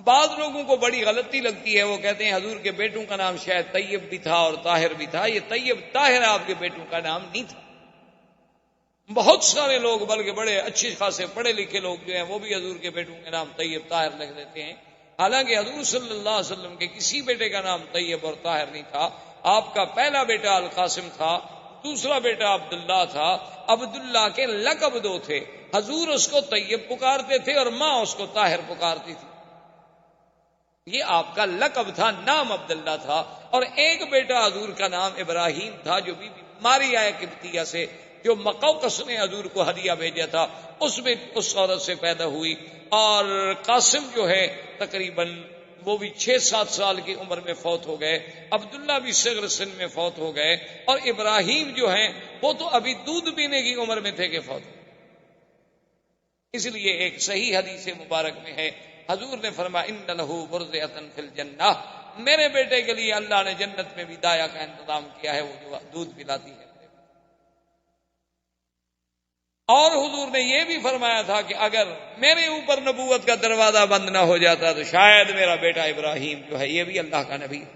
بعض لوگوں کو بڑی غلطی لگتی ہے، وہ کہتے ہیں حضور کے بیٹوں کا نام شاید طیب بھی تھا اور طاہر بھی تھا۔ یہ طیب طاہر آپ کے بیٹوں کا نام نہیں تھا۔ بہت سارے لوگ بلکہ بڑے اچھے خاصے پڑھے لکھے لوگ جو ہیں وہ بھی حضور کے بیٹوں کے نام طیب طاہر لکھ دیتے ہیں، حالانکہ حضور صلی اللہ علیہ وسلم کے کسی بیٹے کا نام طیب اور طاہر نہیں تھا۔ آپ کا پہلا بیٹا القاسم تھا، دوسرا بیٹا عبداللہ تھا۔ عبداللہ کے لقب دو تھے، حضور اس کو طیب پکارتے تھے اور ماں اس کو طاہر پکارتی تھی۔ یہ آپ کا لقب تھا، نام عبداللہ تھا۔ اور ایک بیٹا حضور کا نام ابراہیم تھا، جو بی بی ماریا قبطیہ سے، جو مقوقس نے حضور کو ہدیہ بھیجا تھا، اس عورت سے پیدا ہوئی۔ اور قاسم جو ہے تقریباً وہ بھی 6-7 سال کی عمر میں فوت ہو گئے، عبداللہ بھی صغر سن میں فوت ہو گئے، اور ابراہیم جو ہیں وہ تو ابھی دودھ پینے کی عمر میں تھے کہ فوت ہو۔ اس لیے ایک صحیح حدیث مبارک میں ہے، حضور نے فرمایا ان لہ برزۃ فی الجنہ، میرے بیٹے کے لیے اللہ نے جنت میں بھی دایا کا انتظام کیا ہے، وہ جو دودھ پلاتی ہے۔ اور حضور نے یہ بھی فرمایا تھا کہ اگر میرے اوپر نبوت کا دروازہ بند نہ ہو جاتا تو شاید میرا بیٹا ابراہیم جو ہے یہ بھی اللہ کا نبی ہے۔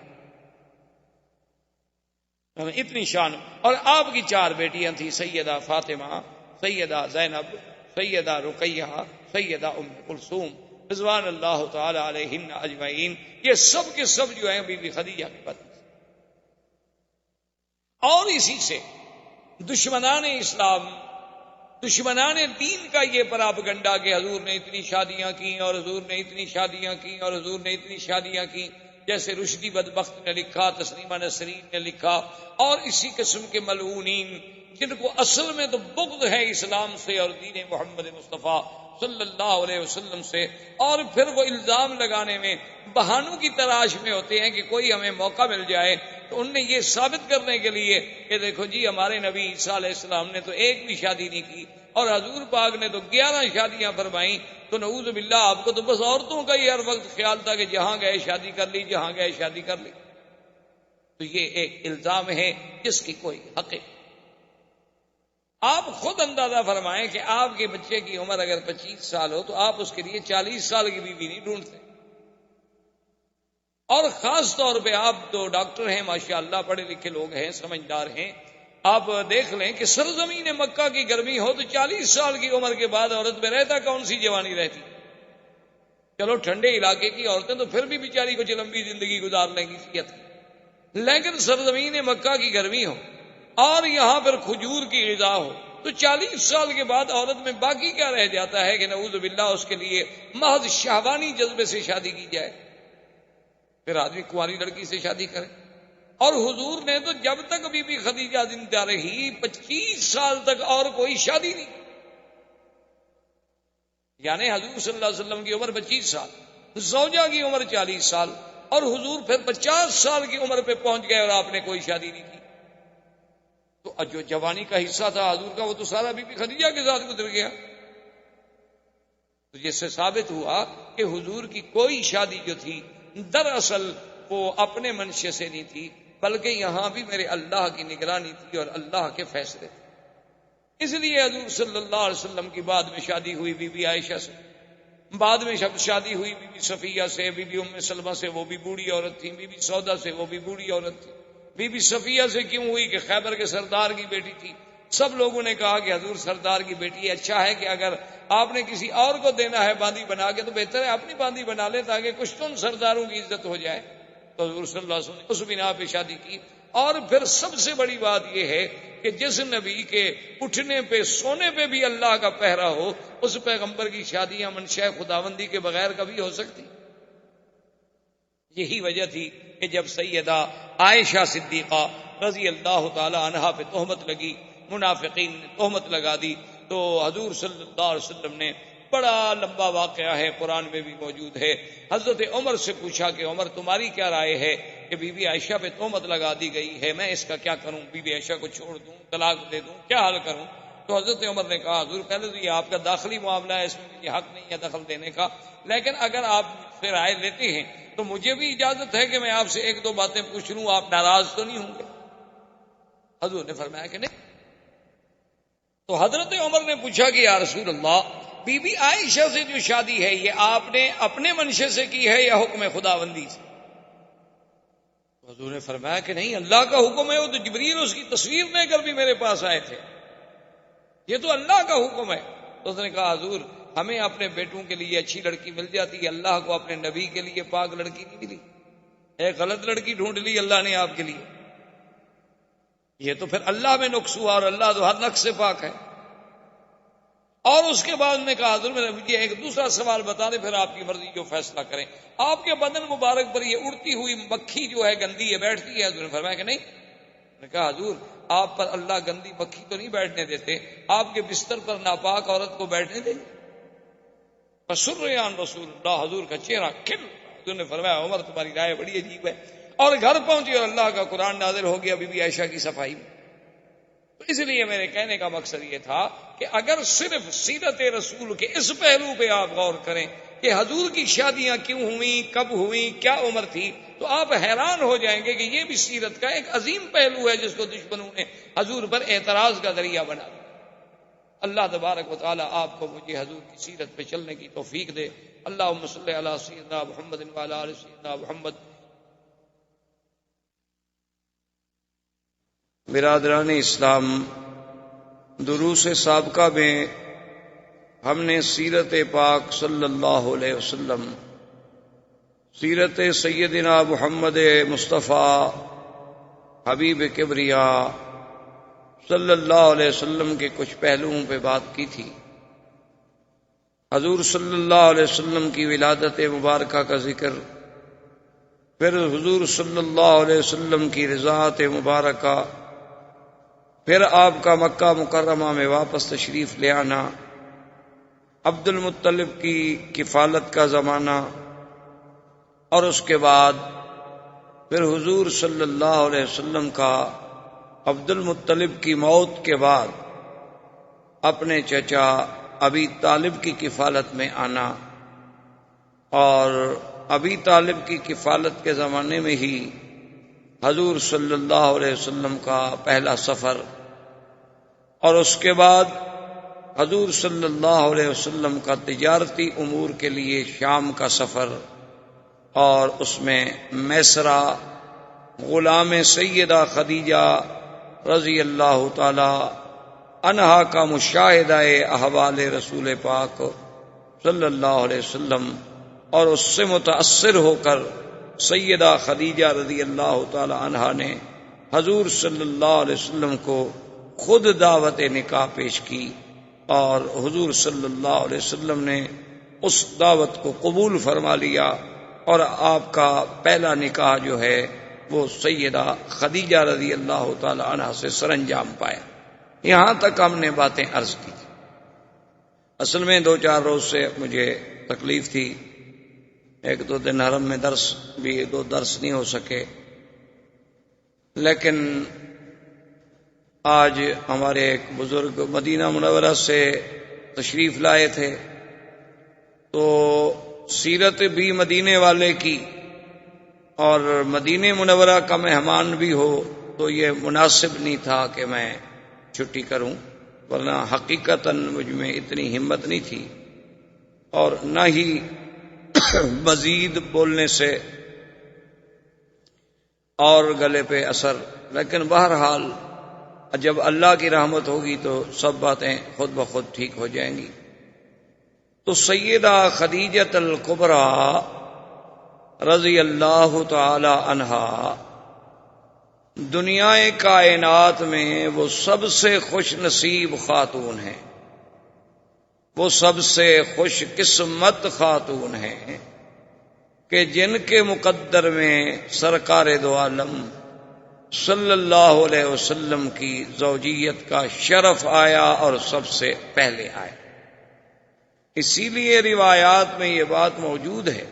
اتنی شان۔ اور آپ کی 4 بیٹیاں تھیں، سیدہ فاطمہ، سیدہ زینب، سیدہ رقیہ، سیدہ ام کلثوم رضوان اللہ تعالی علیہن اجمعین۔ یہ سب کے سب جو ہیں بی بی خدیجہ کی پتنی۔ اور اسی سے دشمنان اسلام، دشمنان دین کا یہ پراپگنڈا کہ حضور نے اتنی شادیاں کی اور حضور نے اتنی شادیاں کی اور حضور نے اتنی شادیاں کی، جیسے رشدی بدبخت نے لکھا، تسلیمہ نسرین نے لکھا، اور اسی قسم کے ملعونین جن کو اصل میں تو بغض ہے اسلام سے اور دین محمد مصطفیٰ صلی اللہ علیہ وسلم سے، اور پھر وہ الزام لگانے میں بہانوں کی تلاش میں ہوتے ہیں کہ کوئی ہمیں موقع مل جائے تو ان نے یہ ثابت کرنے کے لیے کہ دیکھو جی ہمارے نبی عیسیٰ علیہ السلام نے تو ایک بھی شادی نہیں کی اور حضور پاک نے تو 11 شادیاں فرمائیں، تو نعوذ باللہ آپ کو تو بس عورتوں کا ہی ہر وقت خیال تھا کہ جہاں گئے شادی کر لی، جہاں گئے شادی کر لی۔ تو یہ ایک الزام ہے جس کی کوئی حقیقت۔ آپ خود اندازہ فرمائیں کہ آپ کے بچے کی عمر اگر 25 سال ہو تو آپ اس کے لیے 40 سال کی بیوی نہیں ڈھونڈتے، اور خاص طور پہ آپ تو ڈاکٹر ہیں ماشاءاللہ، پڑھے لکھے لوگ ہیں، سمجھدار ہیں، آپ دیکھ لیں کہ سرزمین مکہ کی گرمی ہو تو 40 سال کی عمر کے بعد عورت میں رہتا کون سی جوانی رہتی؟ چلو ٹھنڈے علاقے کی عورتیں تو پھر بھی بیچاری کچھ لمبی زندگی گزار لیں گی صحت، لیکن سرزمین مکہ کی گرمی ہو اور یہاں پر کھجور کی غذا ہو تو 40 سال کے بعد عورت میں باقی کیا رہ جاتا ہے کہ نعوذ باللہ اس کے لیے محض شہوانی جذبے سے شادی کی جائے، پھر آدمی کنواری لڑکی سے شادی کرے۔ اور حضور نے تو جب تک بی بی خدیجہ زندہ رہی 25 سال تک اور کوئی شادی نہیں، یعنی حضور صلی اللہ علیہ وسلم کی عمر 25 سال، زوجہ کی عمر 40 سال، اور حضور پھر 50 سال کی عمر پہ پہنچ گئے اور آپ نے کوئی شادی نہیں کی۔ تو جو جوانی کا حصہ تھا حضور کا وہ تو سارا بی بی خدیجہ کے ساتھ گزر گیا۔ تو جس سے ثابت ہوا کہ حضور کی کوئی شادی جو تھی دراصل وہ اپنے منشے سے نہیں تھی، بلکہ یہاں بھی میرے اللہ کی نگرانی تھی اور اللہ کے فیصلے تھے۔ اس لیے حضور صلی اللہ علیہ وسلم کی بعد میں شادی ہوئی بی بی عائشہ سے، بعد میں شادی ہوئی بی بی صفیہ سے، بی بی ام سلمہ سے، وہ بھی بوڑھی عورت تھی، بی بی سودا سے، وہ بھی بوڑھی عورت تھی۔ بی بی صفیہ سے کیوں ہوئی کہ خیبر کے سردار کی بیٹی تھی، سب لوگوں نے کہا کہ حضور سردار کی بیٹی ہے، اچھا ہے کہ اگر آپ نے کسی اور کو دینا ہے باندی بنا کے تو بہتر ہے اپنی باندی بنا لیں تاکہ کچھ تو ان سرداروں کی عزت ہو جائے۔ تو حضور صلی اللہ علیہ وسلم نے اس بنا پہ شادی کی۔ اور پھر سب سے بڑی بات یہ ہے کہ جس نبی کے اٹھنے پہ سونے پہ بھی اللہ کا پہرا ہو، اس پیغمبر کی شادیاں منشاء خداوندی کے بغیر کبھی ہو سکتی؟ یہی وجہ تھی کہ جب سیدہ عائشہ صدیقہ رضی اللہ تعالی عنہا پہ تہمت لگی، منافقین نے تہمت لگا دی، تو حضور صلی اللہ علیہ وسلم نے بڑا لمبا واقعہ ہے، قرآن میں بھی موجود ہے، حضرت عمر سے پوچھا کہ عمر تمہاری کیا رائے ہے کہ بی بی عائشہ پہ تہمت لگا دی گئی ہے، میں اس کا کیا کروں؟ بی بی عائشہ کو چھوڑ دوں، طلاق دے دوں، کیا حل کروں؟ تو حضرت عمر نے کہا حضور پہلے تو یہ آپ کا داخلی معاملہ ہے، اس میں مجھے حق نہیں ہے دخل دینے کا، لیکن اگر آپ سے رائے لیتے ہیں تو مجھے بھی اجازت ہے کہ میں آپ سے 1-2 باتیں پوچھ لوں، آپ ناراض تو نہیں ہوں گے؟ حضور نے فرمایا کہ نہیں۔ تو حضرت عمر نے پوچھا کہ یا رسول اللہ بی بی عائشہ سے جو شادی ہے یہ آپ نے اپنے منشے سے کی ہے یا حکم خداوندی سے؟ حضور نے فرمایا کہ نہیں، اللہ کا حکم ہے، وہ تو جبریل اس کی تصویر لے کر بھی میرے پاس آئے تھے، یہ تو اللہ کا حکم ہے۔ تو اس نے کہا حضور ہمیں اپنے بیٹوں کے لیے اچھی لڑکی مل جاتی ہے، اللہ کو اپنے نبی کے لیے پاک لڑکی نہیں ملی، ایک غلط لڑکی ڈھونڈ لی اللہ نے آپ کے لیے، یہ تو پھر اللہ میں نقص ہوا، اور اللہ تو ہر نقص سے پاک ہے۔ اور اس کے بعد نے کہا حضور مجھے ایک دوسرا سوال بتا دیں، پھر آپ کی مرضی جو فیصلہ کریں، آپ کے بدن مبارک پر یہ اڑتی ہوئی مکھی جو ہے گندی ہے بیٹھتی ہے؟ حضور نے فرمایا کہ نہیں۔ نے کہا حضور آپ پر اللہ گندی مکھی تو نہیں بیٹھنے دیتے، آپ کے بستر پر ناپاک عورت کو بیٹھنے دیں گے؟ فسریان رسول اللہ، حضور کا چہرہ کھل۔ حضور نے فرمایا عمر تمہاری رائے بڑی عجیب ہے، اور گھر پہنچی اور اللہ کا قرآن نازل ہو گیا بی بی عائشہ کی صفائی میں۔ تو اس لیے میرے کہنے کا مقصد یہ تھا کہ اگر صرف سیرت رسول کے اس پہلو پہ آپ غور کریں کہ حضور کی شادیاں کیوں ہوئیں، کب ہوئیں، کیا عمر تھی، تو آپ حیران ہو جائیں گے کہ یہ بھی سیرت کا ایک عظیم پہلو ہے جس کو دشمنوں نے حضور پر اعتراض کا ذریعہ بنا دیا۔ اللہ تبارک و تعالی آپ کو مجھے حضور کی سیرت پہ چلنے کی توفیق دے۔ اللہم صلی علی سیدنا محمد وعلی آل سیدنا محمد۔ برادران اسلام، دروس سابقہ میں ہم نے سیرت پاک صلی اللہ علیہ وسلم، سیرت سیدنا محمد مصطفیٰ حبیب کبریا صلی اللہ علیہ وسلم کے کچھ پہلوؤں پہ بات کی تھی۔ حضور صلی اللہ علیہ وسلم کی ولادت مبارکہ کا ذکر، پھر حضور صلی اللہ علیہ وسلم کی رضاعت مبارکہ، پھر آپ کا مکہ مکرمہ میں واپس تشریف لے آنا، عبد المطلب کی کفالت کا زمانہ، اور اس کے بعد پھر حضور صلی اللہ علیہ وسلم کا عبد المطلب کی موت کے بعد اپنے چچا ابی طالب کی کفالت میں آنا، اور ابی طالب کی کفالت کے زمانے میں ہی حضور صلی اللہ علیہ وسلم کا پہلا سفر، اور اس کے بعد حضور صلی اللہ علیہ وسلم کا تجارتی امور کے لیے شام کا سفر، اور اس میں میسرہ غلام سیدہ خدیجہ رضی اللہ تعالی عنہا کا مشاہدہ احوال رسول پاک صلی اللہ علیہ وسلم، اور اس سے متاثر ہو کر سیدہ خدیجہ رضی اللہ تعالی عنہا نے حضور صلی اللہ علیہ وسلم کو خود دعوت نکاح پیش کی، اور حضور صلی اللہ علیہ وسلم نے اس دعوت کو قبول فرما لیا، اور آپ کا پہلا نکاح جو ہے وہ سیدہ خدیجہ رضی اللہ تعالی عنہا سے سر انجام پایا۔ یہاں تک ہم نے باتیں عرض کی تھی۔ اصل میں 2-4 روز سے مجھے تکلیف تھی، 1-2 دن حرم میں درس بھی 2 درس نہیں ہو سکے، لیکن آج ہمارے ایک بزرگ مدینہ منورہ سے تشریف لائے تھے، تو سیرت بھی مدینے والے کی اور مدینہ منورہ کا مہمان بھی ہو، تو یہ مناسب نہیں تھا کہ میں چھٹی کروں، ورنہ حقیقتاً مجھ میں اتنی ہمت نہیں تھی، اور نہ ہی مزید بولنے سے اور گلے پہ اثر، لیکن بہرحال جب اللہ کی رحمت ہوگی تو سب باتیں خود بخود ٹھیک ہو جائیں گی۔ تو سیدہ خدیجہ الکبریٰ رضی اللہ تعالی عنہا دنیا کائنات میں وہ سب سے خوش نصیب خاتون ہیں، وہ سب سے خوش قسمت خاتون ہیں کہ جن کے مقدر میں سرکار دو عالم صلی اللہ علیہ وسلم کی زوجیت کا شرف آیا اور سب سے پہلے آیا۔ اسی لیے روایات میں یہ بات موجود ہے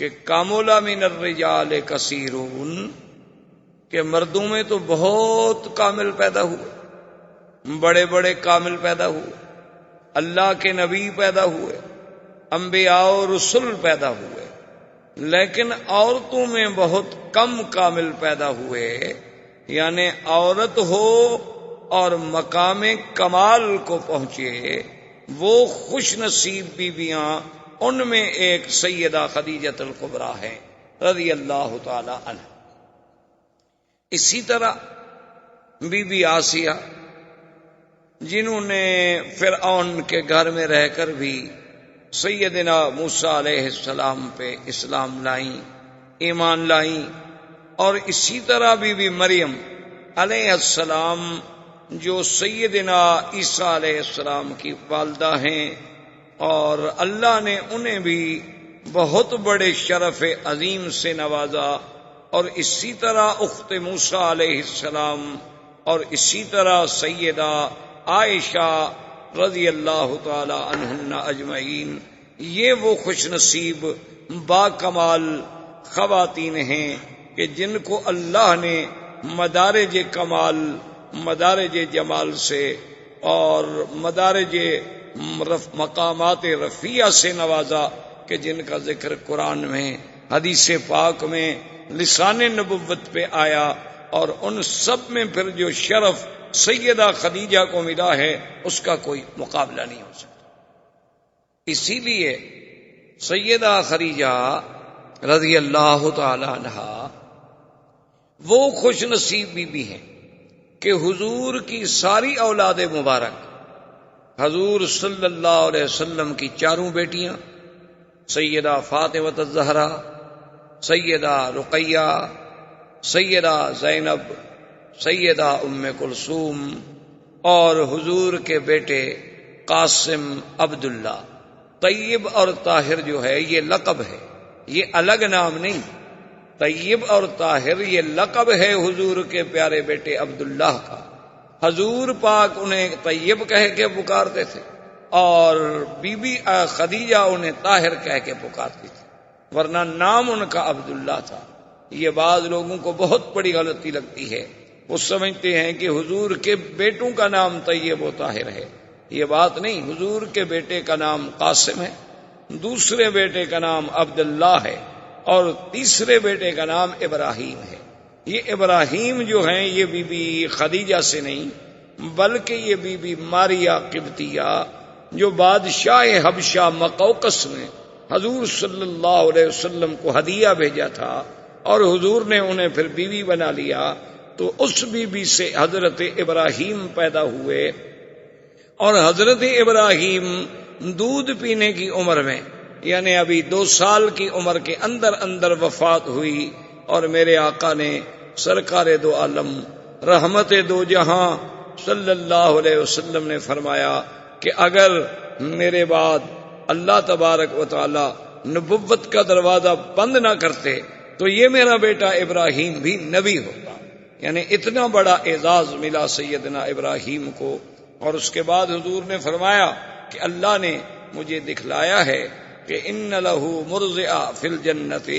کہ کامل من الرجال کثیرون، کہ مردوں میں تو بہت کامل پیدا ہوئے، بڑے بڑے کامل پیدا ہوئے، اللہ کے نبی پیدا ہوئے، انبیاء و رسل پیدا ہوئے، لیکن عورتوں میں بہت کم کامل پیدا ہوئے، یعنی عورت ہو اور مقام کمال کو پہنچے وہ خوش نصیب بیویاں ان میں ایک سیدہ خدیجہ الکبریٰ ہے رضی اللہ تعالی عنہ۔ اسی طرح بی بی آسیہ جنہوں نے فرعون کے گھر میں رہ کر بھی سیدنا موسیٰ علیہ السلام پہ اسلام لائیں، ایمان لائیں، اور اسی طرح بی بی مریم علیہ السلام جو سیدنا عیسیٰ علیہ السلام کی والدہ ہیں، اور اللہ نے انہیں بھی بہت بڑے شرف عظیم سے نوازا، اور اسی طرح اخت موسیٰ علیہ السلام، اور اسی طرح سیدہ عائشہ رضی اللہ تعالی عنہن اجمعین، یہ وہ خوش نصیب با کمال خواتین ہیں کہ جن کو اللہ نے مدارج کمال، مدارج جمال سے اور مدارج مقامات رفیع سے نوازا، کہ جن کا ذکر قرآن میں، حدیث پاک میں، لسان نبوت پہ آیا، اور ان سب میں پھر جو شرف سیدہ خدیجہ کو ملا ہے اس کا کوئی مقابلہ نہیں ہو سکتا۔ اسی لیے سیدہ خدیجہ رضی اللہ تعالی عنہا وہ خوش نصیب بیوی ہیں کہ حضور کی ساری اولاد مبارک، حضور صلی اللہ علیہ وسلم کی چاروں بیٹیاں، سیدہ فاطمہ الزہرا، سیدہ رقیہ، سیدہ زینب، سیدہ ام کلثوم، اور حضور کے بیٹے قاسم، عبداللہ، طیب اور طاہر جو ہے یہ لقب ہے، یہ الگ نام نہیں۔ طیب اور طاہر یہ لقب ہے حضور کے پیارے بیٹے عبداللہ کا۔ حضور پاک انہیں طیب کہہ کے پکارتے تھے، اور بی بی خدیجہ انہیں طاہر کہہ کے پکارتی تھی، ورنہ نام ان کا عبداللہ تھا۔ یہ بعض لوگوں کو بہت بڑی غلطی لگتی ہے، وہ سمجھتے ہیں کہ حضور کے بیٹوں کا نام طیب و طاہر ہے۔ یہ بات نہیں، حضور کے بیٹے کا نام قاسم ہے، دوسرے بیٹے کا نام عبداللہ ہے، اور تیسرے بیٹے کا نام ابراہیم ہے۔ یہ ابراہیم جو ہیں یہ بی بی خدیجہ سے نہیں، بلکہ یہ بی بی ماریہ قبطیہ جو بادشاہ حبشہ مقوقس نے حضور صلی اللہ علیہ وسلم کو ہدیہ بھیجا تھا، اور حضور نے انہیں پھر بیوی بنا لیا، تو اس بیوی سے حضرت ابراہیم پیدا ہوئے، اور حضرت ابراہیم دودھ پینے کی عمر میں، یعنی ابھی 2 سال کی عمر کے اندر اندر وفات ہوئی، اور میرے آقا نے سرکار دو عالم رحمت دو جہاں صلی اللہ علیہ وسلم نے فرمایا کہ اگر میرے بعد اللہ تبارک و تعالی نبوت کا دروازہ بند نہ کرتے تو یہ میرا بیٹا ابراہیم بھی نبی ہوتا۔ یعنی اتنا بڑا اعزاز ملا سیدنا ابراہیم کو۔ اور اس کے بعد حضور نے فرمایا کہ اللہ نے مجھے دکھلایا ہے کہ ان لہ مرضعہ فی الجنت،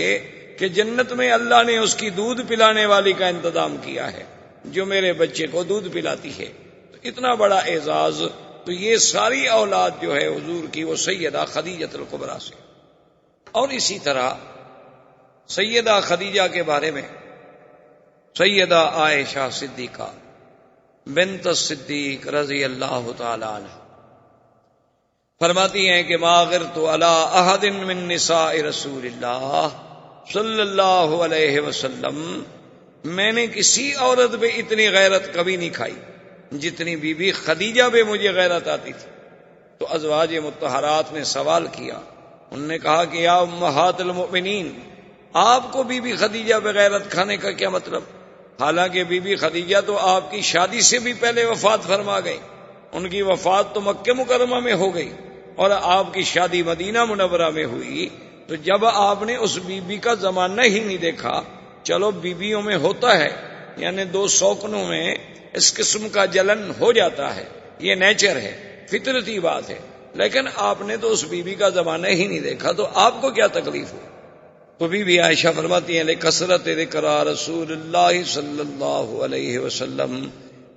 کہ جنت میں اللہ نے اس کی دودھ پلانے والی کا انتظام کیا ہے جو میرے بچے کو دودھ پلاتی ہے۔ تو اتنا بڑا اعزاز، تو یہ ساری اولاد جو ہے حضور کی وہ سیدہ خدیجہ الکبریٰ سے۔ اور اسی طرح سیدہ خدیجہ کے بارے میں سیدہ عائشہ صدیقہ بنت الصدیق رضی اللہ تعالی عنہ فرماتی ہیں کہ ما غرت علی احد من نساء رسول اللہ صلی اللہ علیہ وسلم، میں نے کسی عورت پہ اتنی غیرت کبھی نہیں کھائی جتنی بی بی خدیجہ پہ مجھے غیرت آتی تھی۔ تو ازواج مطہرات نے سوال کیا، انہوں نے کہا کہ یا امہات المؤمنین، آپ کو بی بی خدیجہ پہ غیرت کھانے کا کیا مطلب؟ حالانکہ بی بی خدیجہ تو آپ کی شادی سے بھی پہلے وفات فرما گئی، ان کی وفات تو مکہ مکرمہ میں ہو گئی، اور آپ کی شادی مدینہ منورہ میں ہوئی۔ تو جب آپ نے اس بی بی کا زمانہ ہی نہیں دیکھا، چلو بیویوں میں ہوتا ہے، یعنی 2 شوقنوں میں اس قسم کا جلن ہو جاتا ہے، یہ نیچر ہے، فطرتی بات ہے، لیکن آپ نے تو اس بی بی کا زمانہ ہی نہیں دیکھا، تو آپ کو کیا تکلیف ہو؟ تو بی بی عائشہ فرماتی ہیں لکثرت ذکر رسول اللہ صلی اللہ علیہ وسلم،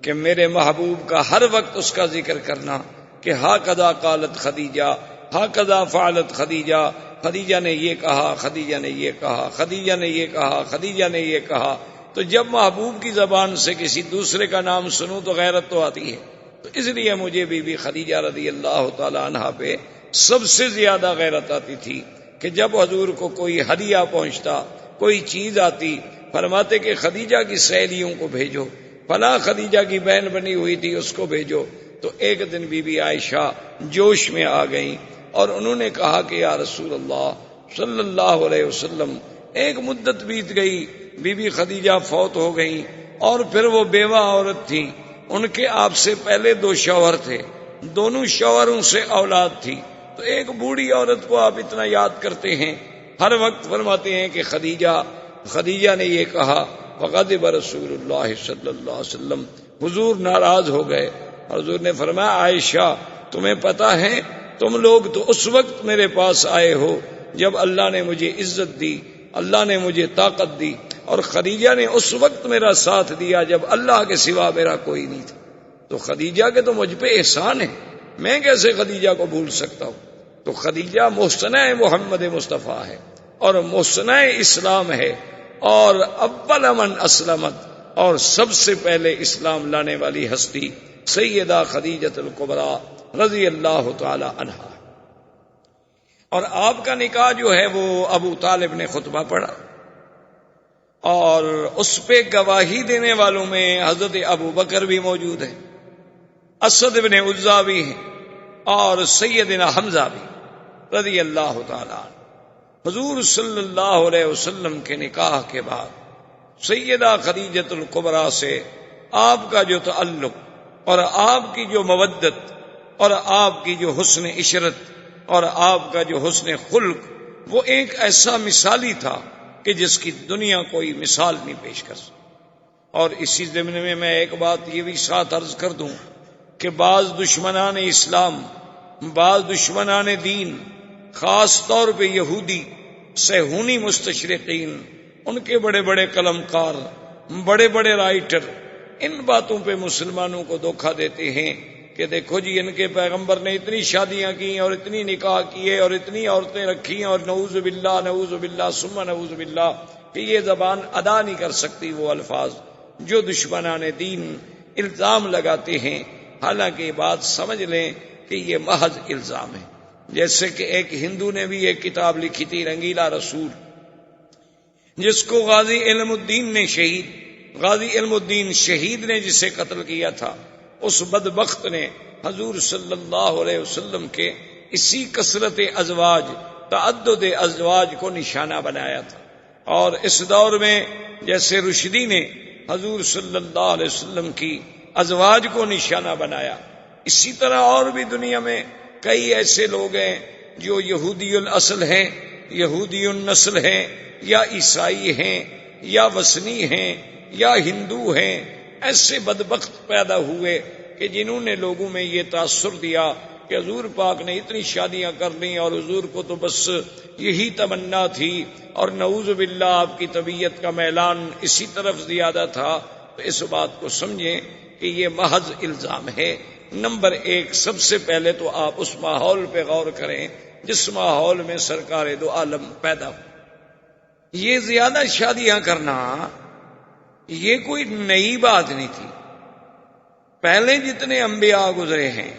کہ میرے محبوب کا ہر وقت اس کا ذکر کرنا کہ ہاکذا قالت خدیجہ، ہاکذا فعلت خدیجہ، خدیجہ نے یہ کہا، خدیجہ نے یہ کہا، خدیجہ نے یہ کہا، خدیجہ نے یہ کہا۔ تو جب محبوب کی زبان سے کسی دوسرے کا نام سنوں تو غیرت تو آتی ہے، تو اس لیے مجھے بی بی خدیجہ رضی اللہ تعالی عنہا پہ سب سے زیادہ غیرت آتی تھی کہ جب حضور کو کوئی ہدیہ پہنچتا، کوئی چیز آتی، فرماتے کہ خدیجہ کی سہیلیوں کو بھیجو، فلاں خدیجہ کی بہن بنی ہوئی تھی اس کو بھیجو۔ تو ایک دن بی بی عائشہ جوش میں آ گئیں اور انہوں نے کہا کہ یا رسول اللہ صلی اللہ علیہ وسلم، ایک مدت بیت گئی، بی بی خدیجہ فوت ہو گئیں اور پھر وہ بیوہ عورت تھیں، ان کے آپ سے پہلے 2 شوہر تھے، دونوں شوہروں سے اولاد تھی، تو ایک بوڑھی عورت کو آپ اتنا یاد کرتے ہیں ہر وقت۔ فرماتے ہیں کہ خدیجہ نے یہ کہا، فغضب رسول اللہ صلی اللہ علیہ وسلم، حضور ناراض ہو گئے۔ حضور نے فرمایا عائشہ تمہیں پتا ہے تم لوگ تو اس وقت میرے پاس آئے ہو جب اللہ نے مجھے عزت دی، اللہ نے مجھے طاقت دی، اور خدیجہ نے اس وقت میرا ساتھ دیا جب اللہ کے سوا میرا کوئی نہیں تھا، تو خدیجہ کے تو مجھ پہ احسان ہے، میں کیسے خدیجہ کو بھول سکتا ہوں؟ تو خدیجہ محسنہ محمد مصطفیٰ ہے اور محسنہ اسلام ہے، اور اول من اسلمت، اور سب سے پہلے اسلام لانے والی ہستی سیدہ خدیجۃ الکبریٰ رضی اللہ تعالی عنہا۔ اور آپ کا نکاح جو ہے وہ ابو طالب نے خطبہ پڑھا، اور اس پہ گواہی دینے والوں میں حضرت ابو بکر بھی موجود ہیں، اسد بن عزا بھی ہیں، اور سیدنا حمزہ بھی رضی اللہ تعالی عنہ۔ حضور صلی اللہ علیہ وسلم کے نکاح کے بعد سیدہ خدیجۃ الکبریٰ سے آپ کا جو تعلق اور آپ کی جو مودت اور آپ کی جو حسن عشرت اور آپ کا جو حسن خلق، وہ ایک ایسا مثالی تھا کہ جس کی دنیا کوئی مثال نہیں پیش کر سکتی۔ اور اسی ضمن میں میں ایک بات یہ بھی ساتھ عرض کر دوں کہ بعض دشمنان اسلام، بعض دشمنان دین، خاص طور پہ یہودی صہیونی مستشرقین، ان کے بڑے بڑے قلمکار، بڑے بڑے رائٹر، ان باتوں پہ مسلمانوں کو دھوکہ دیتے ہیں کہ دیکھو جی ان کے پیغمبر نے اتنی شادیاں کی اور اتنی نکاح کیے اور اتنی عورتیں رکھی، اور نعوذ باللہ ثم نعوذ باللہ، کہ یہ زبان ادا نہیں کر سکتی وہ الفاظ جو دشمنان دین الزام لگاتے ہیں۔ حالانکہ یہ بات سمجھ لیں کہ یہ محض الزام ہے۔ جیسے کہ ایک ہندو نے بھی ایک کتاب لکھی تھی رنگیلا رسول، جس کو غازی علم الدین شہید نے جسے قتل کیا تھا، اس بدبخت نے حضور صلی اللہ علیہ وسلم کے اسی کثرت ازواج، تعدد ازواج کو نشانہ بنایا تھا۔ اور اس دور میں جیسے رشدی نے حضور صلی اللہ علیہ وسلم کی ازواج کو نشانہ بنایا، اسی طرح اور بھی دنیا میں کئی ایسے لوگ ہیں جو یہودی الاصل ہیں، یہودی النسل ہیں، یا عیسائی ہیں، یا وثنی ہیں، یا ہندو ہیں۔ ایسے بدبخت پیدا ہوئے کہ جنہوں نے لوگوں میں یہ تاثر دیا کہ حضور پاک نے اتنی شادیاں کر لیں اور حضور کو تو بس یہی تمنا تھی، اور نعوذ باللہ آپ کی طبیعت کا میلان اسی طرف زیادہ تھا۔ تو اس بات کو سمجھیں کہ یہ محض الزام ہے۔ نمبر 1، سب سے پہلے تو آپ اس ماحول پہ غور کریں جس ماحول میں سرکار دو عالم پیدا ہو۔ یہ زیادہ شادیاں کرنا یہ کوئی نئی بات نہیں تھی۔ پہلے جتنے انبیاء گزرے ہیں،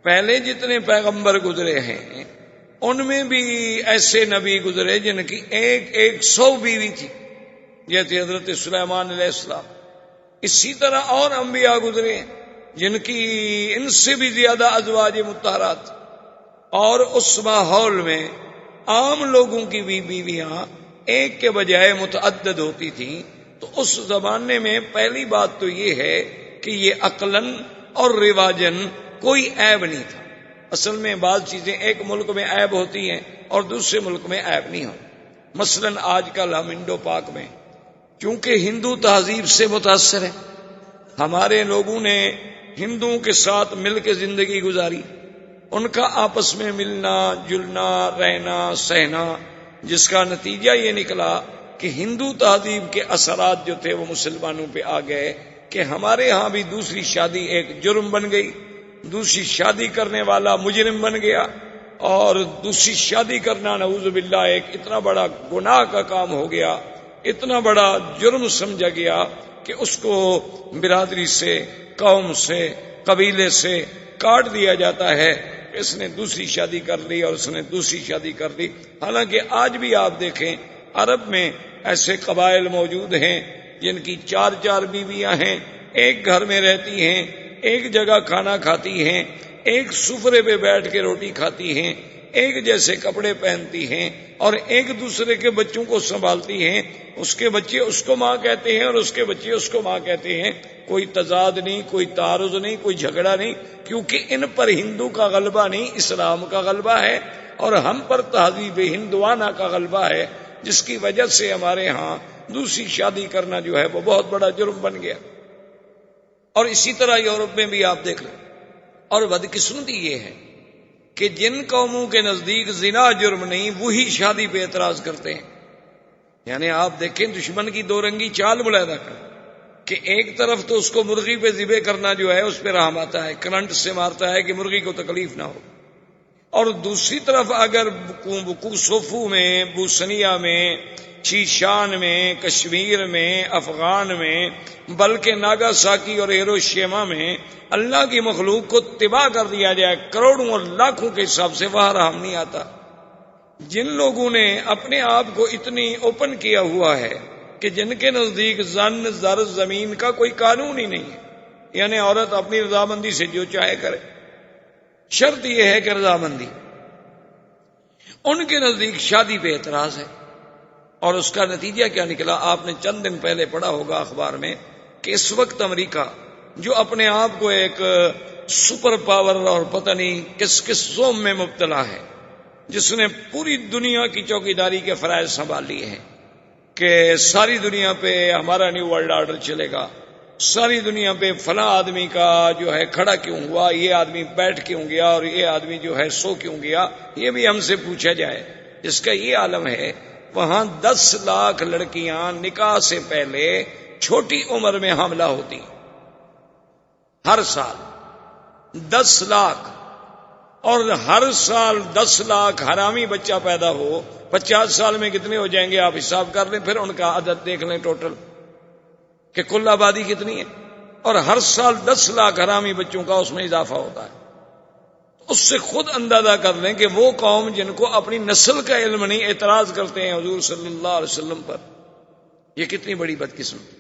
پہلے جتنے پیغمبر گزرے ہیں، ان میں بھی ایسے نبی گزرے جن کی 100 بیوی تھی، جیسے حضرت سلیمان علیہ السلام۔ اسی طرح اور انبیاء گزرے جن کی ان سے بھی زیادہ ازواج مطہرات، اور اس ماحول میں عام لوگوں کی بھی بیویاں ایک کے بجائے متعدد ہوتی تھیں۔ تو اس زمانے میں پہلی بات تو یہ ہے کہ یہ عقلاً اور رواجاً کوئی عیب نہیں تھا۔ اصل میں بعض چیزیں ایک ملک میں عیب ہوتی ہیں اور دوسرے ملک میں عیب نہیں ہوتی۔ مثلاً آج کل ہم انڈو پاک میں چونکہ ہندو تہذیب سے متاثر ہیں، ہمارے لوگوں نے ہندوؤں کے ساتھ مل کے زندگی گزاری، ان کا آپس میں ملنا جلنا رہنا سہنا، جس کا نتیجہ یہ نکلا کہ ہندو تہذیب کے اثرات جو تھے وہ مسلمانوں پہ آ گئے، کہ ہمارے ہاں بھی دوسری شادی ایک جرم بن گئی، دوسری شادی کرنے والا مجرم بن گیا، اور دوسری شادی کرنا نعوذ باللہ ایک اتنا بڑا گناہ کا کام ہو گیا، اتنا بڑا جرم سمجھا گیا کہ اس کو برادری سے، قوم سے، قبیلے سے کاٹ دیا جاتا ہے، اس نے دوسری شادی کر لی اور اس نے دوسری شادی کر لی۔ حالانکہ آج بھی آپ دیکھیں عرب میں ایسے قبائل موجود ہیں جن کی 4 بیویاں ہیں، ایک گھر میں رہتی ہیں، ایک جگہ کھانا کھاتی ہیں، ایک سفرے پہ بیٹھ کے روٹی کھاتی ہیں، ایک جیسے کپڑے پہنتی ہیں اور ایک دوسرے کے بچوں کو سنبھالتی ہیں۔ اس کے بچے اس کو ماں کہتے ہیں اور اس کے بچے اس کو ماں کہتے ہیں۔ کوئی تضاد نہیں، کوئی تعارض نہیں، کوئی جھگڑا نہیں، کیونکہ ان پر ہندو کا غلبہ نہیں، اسلام کا غلبہ ہے، اور ہم پر تہذیب ہندوانہ کا غلبہ ہے، جس کی وجہ سے ہمارے ہاں دوسری شادی کرنا جو ہے وہ بہت بڑا جرم بن گیا۔ اور اسی طرح یورپ میں بھی آپ دیکھ لیں۔ اور بدقسمتی یہ ہے کہ جن قوموں کے نزدیک زنا جرم نہیں، وہی شادی پہ اعتراض کرتے ہیں۔ یعنی آپ دیکھیں دشمن کی دو رنگی چال ملاحظہ کریں کہ ایک طرف تو اس کو مرغی پہ ذبح کرنا جو ہے اس پہ رحم آتا ہے، کرنٹ سے مارتا ہے کہ مرغی کو تکلیف نہ ہو، اور دوسری طرف اگر کوسوفو میں، بوسنیا میں، شیشان میں، کشمیر میں، افغان میں، بلکہ ناگاساکی اور ہیروشیما میں اللہ کی مخلوق کو تباہ کر دیا جائے کروڑوں اور لاکھوں کے حساب سے، وہاں رحم نہیں آتا۔ جن لوگوں نے اپنے آپ کو اتنی اوپن کیا ہوا ہے کہ جن کے نزدیک زن، زر، زمین کا کوئی قانون ہی نہیں ہے، یعنی عورت اپنی رضامندی سے جو چاہے کرے، شرط یہ ہے کہ رضامندی، ان کے نزدیک شادی پہ اعتراض ہے۔ اور اس کا نتیجہ کیا نکلا؟ آپ نے چند دن پہلے پڑھا ہوگا اخبار میں کہ اس وقت امریکہ جو اپنے آپ کو ایک سپر پاور اور پتہ نہیں کس کس زوم میں مبتلا ہے، جس نے پوری دنیا کی چوکیداری کے فرائض سنبھال لیے ہیں کہ ساری دنیا پہ ہمارا نیو ورلڈ آرڈر چلے گا، ساری دنیا پہ فلاں آدمی کا جو ہے کھڑا کیوں ہوا، یہ آدمی بیٹھ کیوں گیا، اور یہ آدمی جو ہے سو کیوں گیا، یہ بھی ہم سے پوچھا جائے۔ جس کا یہ عالم ہے، وہاں 10 لاکھ لڑکیاں نکاح سے پہلے چھوٹی عمر میں حاملہ ہوتی، ہر سال 10 لاکھ، اور ہر سال 10 لاکھ حرامی بچہ پیدا ہو، 50 سال میں کتنے ہو جائیں گے آپ حساب کر لیں، پھر ان کا عدد دیکھ لیں ٹوٹل کہ کل آبادی کتنی ہے، اور ہر سال 10 لاکھ حرامی بچوں کا اس میں اضافہ ہوتا ہے۔ اس سے خود اندازہ کر لیں کہ وہ قوم جن کو اپنی نسل کا علم نہیں، اعتراض کرتے ہیں حضور صلی اللہ علیہ وسلم پر، یہ کتنی بڑی بدقسمتی۔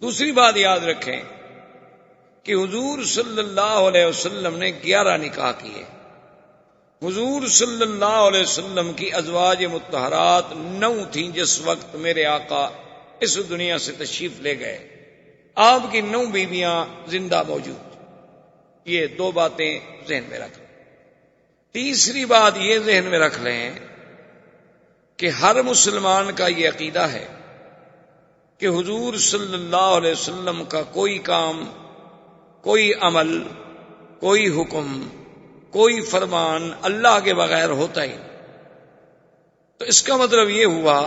دوسری بات یاد رکھیں کہ حضور صلی اللہ علیہ وسلم نے 11 نکاح کیے۔ حضور صلی اللہ علیہ وسلم کی ازواج مطہرات 9 تھیں جس وقت میرے آقا اس دنیا سے تشریف لے گئے، آپ کی 9 بیویاں زندہ موجود۔ یہ 2 باتیں ذہن میں رکھ لیں۔ تیسری بات یہ ذہن میں رکھ لیں کہ ہر مسلمان کا یہ عقیدہ ہے کہ حضور صلی اللہ علیہ وسلم کا کوئی کام، کوئی عمل، کوئی حکم، کوئی فرمان اللہ کے بغیر ہوتا ہی نہیں۔ تو اس کا مطلب یہ ہوا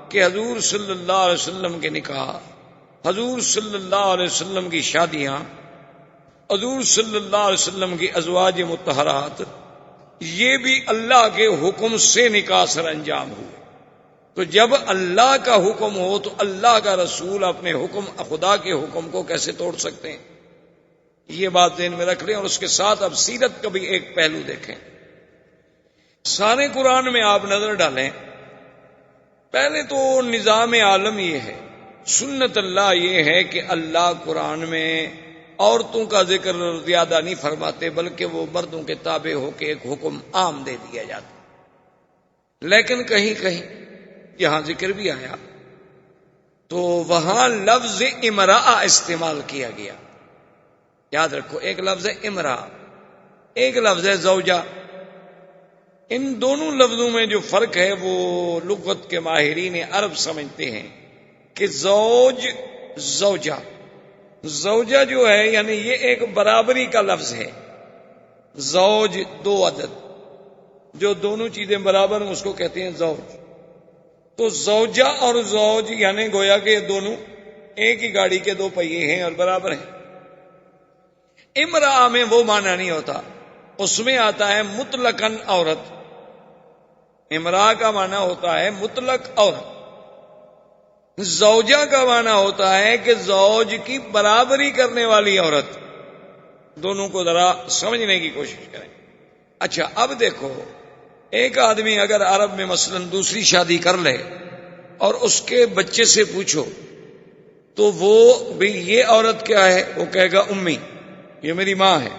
کہ حضور صلی اللہ علیہ وسلم کے نکاح، حضور صلی اللہ علیہ وسلم کی شادیاں، حضور صلی اللہ علیہ وسلم کی ازواج مطہرات، یہ بھی اللہ کے حکم سے نکاح سر انجام ہوئے۔ تو جب اللہ کا حکم ہو تو اللہ کا رسول اپنے حکم، خدا کے حکم کو کیسے توڑ سکتے ہیں؟ یہ بات ذہن میں رکھ لیں۔ اور اس کے ساتھ اب سیرت کا بھی ایک پہلو دیکھیں۔ سارے قرآن میں آپ نظر ڈالیں، پہلے تو نظام عالم یہ ہے، سنت اللہ یہ ہے کہ اللہ قرآن میں عورتوں کا ذکر زیادہ نہیں فرماتے، بلکہ وہ مردوں کے تابع ہو کے ایک حکم عام دے دیا جاتا۔ لیکن کہیں کہیں یہاں ذکر بھی آیا تو وہاں لفظ امرأہ استعمال کیا گیا۔ یاد رکھو، ایک لفظ ہے امرأہ، ایک لفظ ہے زوجہ۔ ان دونوں لفظوں میں جو فرق ہے وہ لغت کے ماہرین عرب سمجھتے ہیں کہ زوج، زوجہ، زوجہ جو ہے یعنی یہ ایک برابری کا لفظ ہے۔ زوج 2 عدد، جو دونوں چیزیں برابر ہیں اس کو کہتے ہیں زوج۔ تو زوجہ اور زوج یعنی گویا کہ یہ دونوں ایک ہی گاڑی کے 2 پہیے ہیں اور برابر ہیں۔ امرأہ میں وہ معنی نہیں ہوتا، اس میں آتا ہے مطلقاً عورت۔ امرأہ کا معنی ہوتا ہے مطلق عورت، زوجہ کا معنی ہوتا ہے کہ زوج کی برابری کرنے والی عورت. دونوں کو ذرا سمجھنے کی کوشش کریں. اچھا اب دیکھو، ایک آدمی اگر عرب میں مثلا دوسری شادی کر لے اور اس کے بچے سے پوچھو تو وہ بھی یہ عورت کیا ہے، وہ کہے گا امی، یہ میری ماں ہے.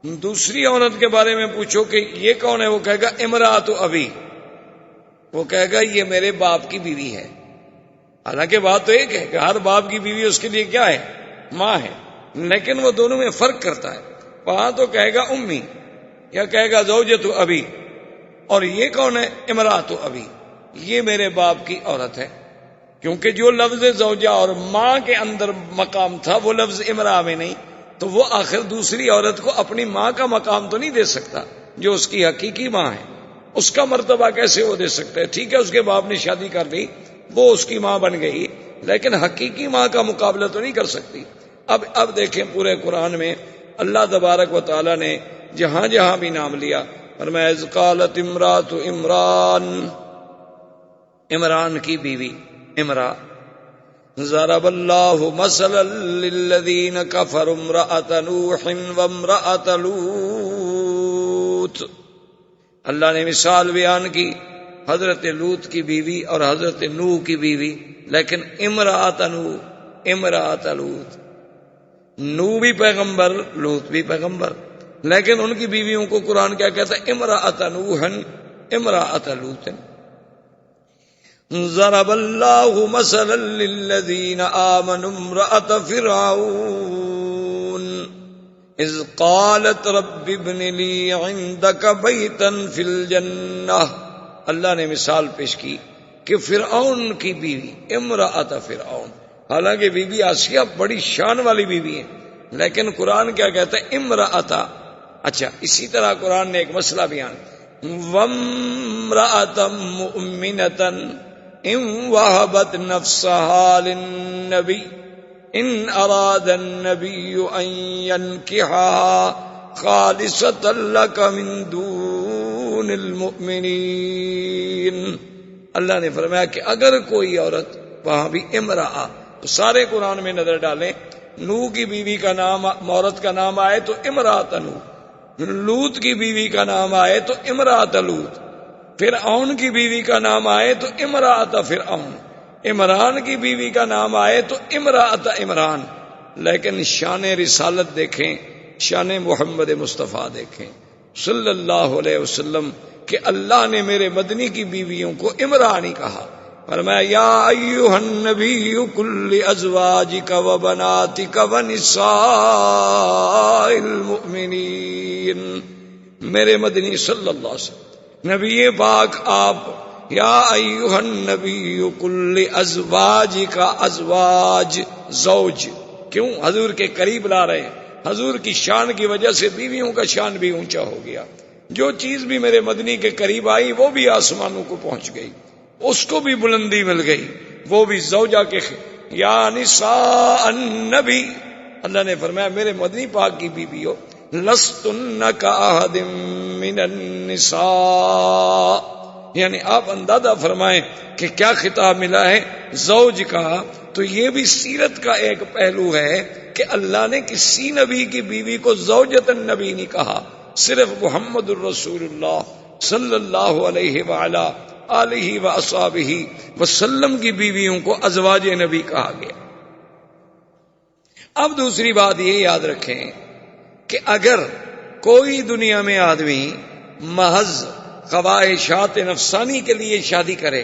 دوسری عورت کے بارے میں پوچھو کہ یہ کون ہے، وہ کہے گا امراۃ ابی، وہ کہے گا یہ میرے باپ کی بیوی ہے. حالانکہ بات تو ایک ہے کہ ہر باپ کی بیوی اس کے لیے کیا ہے، ماں ہے، لیکن وہ دونوں میں فرق کرتا ہے. وہاں تو کہے گا امی یا کہے گا زوجۃ ابی، اور یہ کون ہے، امراۃ ابی، یہ میرے باپ کی عورت ہے. کیونکہ جو لفظ زوجہ اور ماں کے اندر مقام تھا وہ لفظ امرا میں نہیں، تو وہ آخر دوسری عورت کو اپنی ماں کا مقام تو نہیں دے سکتا جو اس کی حقیقی ماں ہے. اس کا مرتبہ کیسے وہ دے سکتا ہے؟ ٹھیک ہے اس کے باپ نے شادی کر لی، وہ اس کی ماں بن گئی، لیکن حقیقی ماں کا مقابلہ تو نہیں کر سکتی. اب دیکھیں پورے قرآن میں اللہ تبارک و تعالی نے جہاں جہاں بھی نام لیا، فرمایا اذ قالت امراۃ عمران، عمران کی بیوی امرا. ضرب اللہ مثلا للذین کفروا امرأۃ نوح وامرأۃ لوط. اللہ نے مثال بیان کی حضرت لوط کی بیوی اور حضرت نوح کی بیوی، لیکن امرأۃ نوح، امرأۃ لوط. نوح بھی پیغمبر، لوط بھی پیغمبر، لیکن ان کی بیویوں کو قرآن کیا کہتا ہے، امرأۃ نوح امرأۃ لوط. ضرب اللہ مثلا للذین آمنوا امرأۃ فرعون اذ قالت رب ابن لی عندک بیتا فی الجنہ. اللہ نے مثال پیش کی کہ فرعون کی بیوی امرأۃ فرعون، حالانکہ بی بی آسیہ بڑی شان والی بیوی ہے، لیکن قرآن کیا کہتا ہے، امرأۃ. اچھا اسی طرح قرآن نے ایک مسئلہ بیان، وامرأۃ مؤمنۃ ان وہبت نفسها للنبی ان اراد النبی ان ينکحها خالصۃ لک من دون المؤمنین. اللہ نے فرمایا کہ اگر کوئی عورت، وہاں بھی امرأہ، تو سارے قرآن میں نظر ڈالیں، نوح کی بیوی کا نام، عورت کا نام آئے تو امرأۃ نوح، لوط کی بیوی کا نام آئے تو امرأۃ لوط، فرعون کی بیوی کا نام آئے تو امرأۃ فرعون، عمران کی بیوی کا نام آئے تو امرأۃ عمران. لیکن شان رسالت دیکھیں، شان محمد مصطفیٰ دیکھیں صلی اللہ علیہ وسلم، کہ اللہ نے میرے مدنی کی بیویوں کو عمران ہی کہا. فرمایا یا ایھا النبی قل لازواجک وبناتک ونساء المؤمنین. میرے مدنی صلی اللہ علیہ وسلم نبی پاک آپ، یا ایھا النبی قل لازواجک، ازواج زوج، کیوں حضور کے قریب لا رہے ہیں؟ حضور کی شان کی وجہ سے بیویوں کا شان بھی اونچا ہو گیا. جو چیز بھی میرے مدنی کے قریب آئی وہ بھی آسمانوں کو پہنچ گئی، اس کو بھی بلندی مل گئی، وہ بھی زوجہ کے یا نساء النبی. اللہ نے فرمایا میرے مدنی پاک کی بیویوں، لستن کاحد من النساء، یعنی آپ اندازہ فرمائیں کہ کیا خطاب ملا ہے زوج کا. تو یہ بھی سیرت کا ایک پہلو ہے کہ اللہ نے کسی نبی کی بیوی کو زوجۃ النبی نہیں کہا، صرف محمد الرسول اللہ صلی اللہ علیہ وآلہ آلہ واصحابہ وسلم کی بیویوں کو ازواج نبی کہا گیا. اب دوسری بات یہ یاد رکھیں کہ اگر کوئی دنیا میں آدمی محض خواہشات نفسانی کے لیے شادی کرے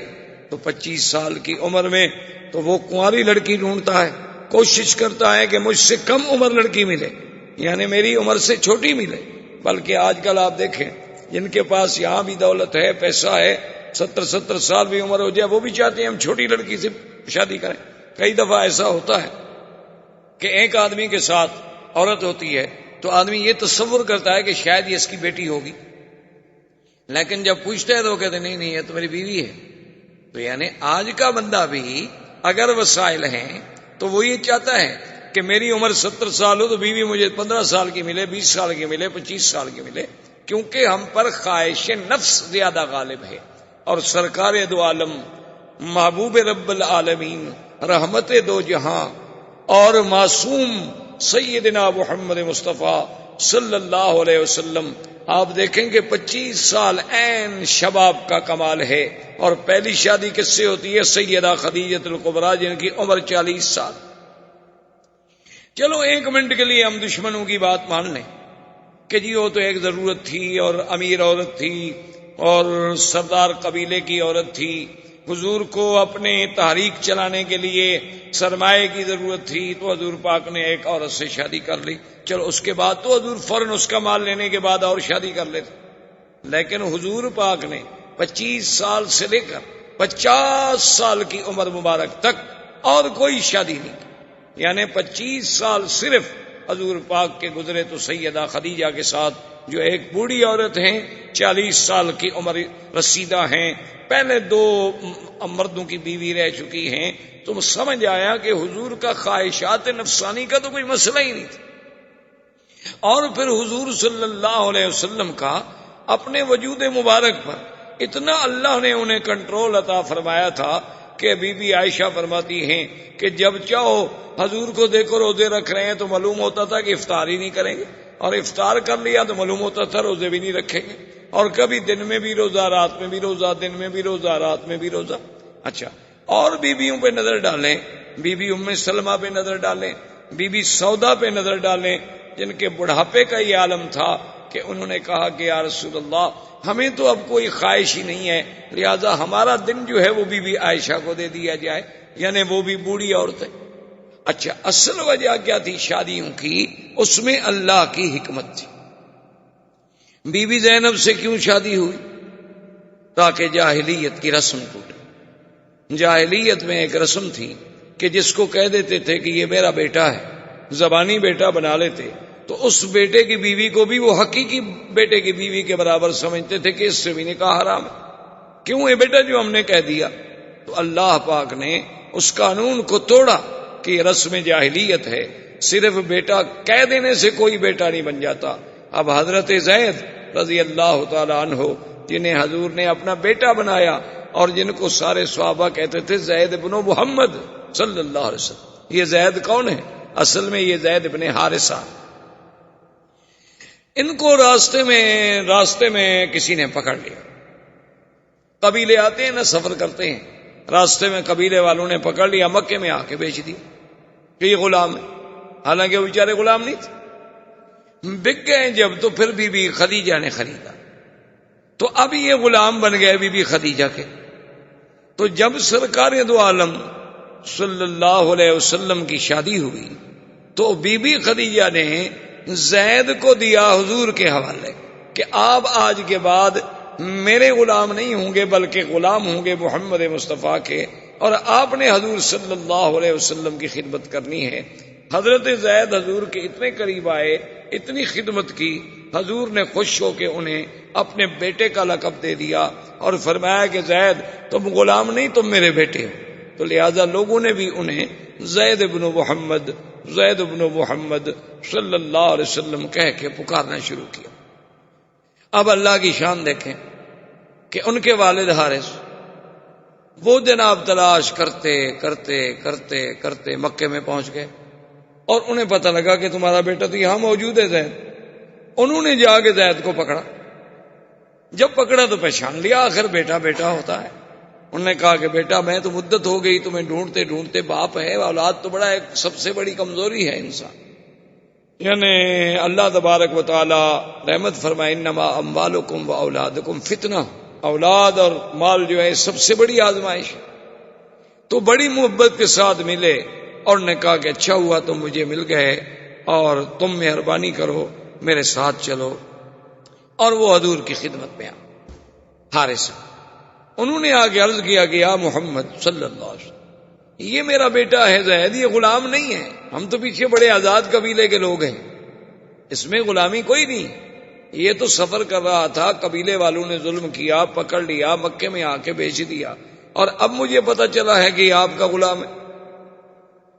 تو 25 سال کی عمر میں تو وہ کنواری لڑکی ڈھونڈتا ہے، کوشش کرتا ہے کہ مجھ سے کم عمر لڑکی ملے، یعنی میری عمر سے چھوٹی ملے. بلکہ آج کل آپ دیکھیں جن کے پاس یہاں بھی دولت ہے، پیسہ ہے، 70 سال بھی عمر ہو جائے وہ بھی چاہتے ہیں ہم چھوٹی لڑکی سے شادی کریں. کئی دفعہ ایسا ہوتا ہے کہ ایک آدمی کے ساتھ عورت ہوتی ہے تو آدمی یہ تصور کرتا ہے کہ شاید یہ اس کی بیٹی ہوگی، لیکن جب پوچھتا ہے تو وہ کہتے نہیں یہ تو میری بیوی ہے. تو یعنی آج کا بندہ بھی اگر وسائل ہیں تو وہ یہ چاہتا ہے کہ میری عمر 70 سال ہو تو بیوی مجھے 15 سال کی ملے، 20 سال کی ملے، 25 سال کی ملے، کیونکہ ہم پر خواہش نفس زیادہ غالب ہے. اور سرکار دو عالم محبوب رب العالمین، رحمت دو جہاں اور معصوم سیدنا محمد مصطفیٰ صلی اللہ علیہ وسلم، آپ دیکھیں کہ 25 سال عین شباب کا کمال ہے، اور پہلی شادی کس سے ہوتی ہے؟ سیدہ خدیجہ الکبریٰ، جن کی عمر 40 سال۔ چلو 1 منٹ کے لیے ہم دشمنوں کی بات مان لیں کہ جی وہ تو ایک ضرورت تھی اور امیر عورت تھی اور سردار قبیلے کی عورت تھی، حضور کو اپنے تحریک چلانے کے لیے سرمایہ کی ضرورت تھی تو حضور پاک نے ایک عورت سے شادی کر لی، چلو اس کے بعد تو حضور فوراً اس کا مال لینے کے بعد اور شادی کر لیتے، لیکن حضور پاک نے 25 سال سے لے کر 50 سال کی عمر مبارک تک اور کوئی شادی نہیں کی، یعنی 25 سال صرف حضور پاک کے گزرے تو سیدہ خدیجہ کے ساتھ، جو ایک بوڑھی عورت ہیں، 40 سال کی عمر رسیدہ ہیں، پہلے 2 مردوں کی بیوی رہ چکی ہیں، تو سمجھ آیا کہ حضور کا خواہشات نفسانی کا تو کوئی مسئلہ ہی نہیں تھا۔ اور پھر حضور صلی اللہ علیہ وسلم کا اپنے وجود مبارک پر اتنا اللہ نے انہیں کنٹرول عطا فرمایا تھا کہ بی بی عائشہ فرماتی ہیں کہ جب چاہو حضور کو دیکھو روزے رکھ رہے ہیں تو معلوم ہوتا تھا کہ افطار ہی نہیں کریں گے، اور افطار کر لیا تو معلوم ہوتا تھا روزے بھی نہیں رکھیں گے، اور کبھی دن میں بھی روزہ، رات میں بھی روزہ، دن میں بھی روزہ، رات میں بھی روزہ۔ اچھا، اور بیویوں پہ نظر ڈالیں، بی بی ام سلمہ پہ نظر ڈالیں، بی بی سودا پہ نظر ڈالیں، جن کے بڑھاپے کا یہ عالم تھا کہ انہوں نے کہا کہ یا رسول اللہ ہمیں تو اب کوئی خواہش ہی نہیں ہے، لہذا ہمارا دن جو ہے وہ بی بی عائشہ کو دے دیا جائے، یعنی وہ بھی بوڑھی عورت ہے۔ اچھا، اصل وجہ کیا تھی شادیوں کی؟ اس میں اللہ کی حکمت تھی۔ بی بی زینب سے کیوں شادی ہوئی؟ تاکہ جاہلیت کی رسم ٹوٹے۔ جاہلیت میں ایک رسم تھی کہ جس کو کہہ دیتے تھے کہ یہ میرا بیٹا ہے، زبانی بیٹا بنا لیتے، تو اس بیٹے کی بیوی کو بھی وہ حقیقی بیٹے کی بیوی کے برابر سمجھتے تھے کہ اس سے بھی نکاح حرام ہے، کیوں یہ بیٹا جو ہم نے کہہ دیا؟ تو اللہ پاک نے اس قانون کو توڑا کہ یہ رسم جاہلیت ہے، صرف بیٹا کہہ دینے سے کوئی بیٹا نہیں بن جاتا۔ اب حضرت زید رضی اللہ تعالی عنہ، جنہیں حضور نے اپنا بیٹا بنایا اور جن کو سارے صحابہ کہتے تھے زید بن محمد صلی اللہ علیہ وسلم، یہ زید کون ہے؟ اصل میں یہ زید بن حارثہ۔ ان کو راستے میں کسی نے پکڑ لیا۔ قبیلے آتے ہیں نا، سفر کرتے ہیں، راستے میں قبیلے والوں نے پکڑ لیا، مکے میں آ کے بیچ دیا کہ یہ غلام ہے، حالانکہ وہ بیچارے غلام نہیں تھے۔ بک گئے جب تو پھر بی بی خدیجہ نے خریدا، تو اب یہ غلام بن گئے بی بی خدیجہ کے۔ تو جب سرکار دو عالم صلی اللہ علیہ وسلم کی شادی ہوئی تو بی بی خدیجہ نے زید کو دیا حضور کے حوالے کہ آپ آج کے بعد میرے غلام نہیں ہوں گے بلکہ غلام ہوں گے محمد مصطفیٰ کے، اور آپ نے حضور صلی اللہ علیہ وسلم کی خدمت کرنی ہے۔ حضرت زید حضور کے اتنے قریب آئے، اتنی خدمت کی، حضور نے خوش ہو کے انہیں اپنے بیٹے کا لقب دے دیا اور فرمایا کہ زید تم غلام نہیں، تم میرے بیٹے ہو۔ تو لہذا لوگوں نے بھی انہیں زید بن محمد، زید بن محمد صلی اللہ علیہ وسلم کہہ کے پکارنا شروع کیا۔ اب اللہ کی شان دیکھیں کہ ان کے والد حارث وہ جناب تلاش کرتے کرتے کرتے کرتے مکے میں پہنچ گئے، اور انہیں پتہ لگا کہ تمہارا بیٹا تو یہاں موجود ہے زید۔ انہوں نے جا کے زید کو پکڑا، جب پکڑا تو پہچان لیا، آخر بیٹا بیٹا ہوتا ہے۔ انہوں نے کہا کہ بیٹا میں تو مدت ہو گئی تمہیں ڈھونڈتے ڈھونڈتے، باپ ہے، اولاد تو بڑا ایک سب سے بڑی کمزوری ہے انسان، یعنی اللہ تبارک و تعالی رحمت فرمائے انما اموالکم و اولادکم فتنہ، اولاد اور مال جو ہے سب سے بڑی آزمائش ہے۔ تو بڑی محبت کے ساتھ ملے اور نے کہا کہ اچھا ہوا تم مجھے مل گئے اور تم مہربانی کرو میرے ساتھ چلو، اور وہ حضور کی خدمت میں حارث، انہوں نے آگے عرض کیا کہ یا محمد صلی اللہ علیہ وسلم یہ میرا بیٹا ہے زید، یہ غلام نہیں ہے، ہم تو پیچھے بڑے آزاد قبیلے کے لوگ ہیں، اس میں غلامی کوئی نہیں، یہ تو سفر کر رہا تھا، قبیلے والوں نے ظلم کیا، پکڑ لیا، مکے میں آ کے بیچ دیا، اور اب مجھے پتا چلا ہے کہ یہ آپ کا غلام ہے،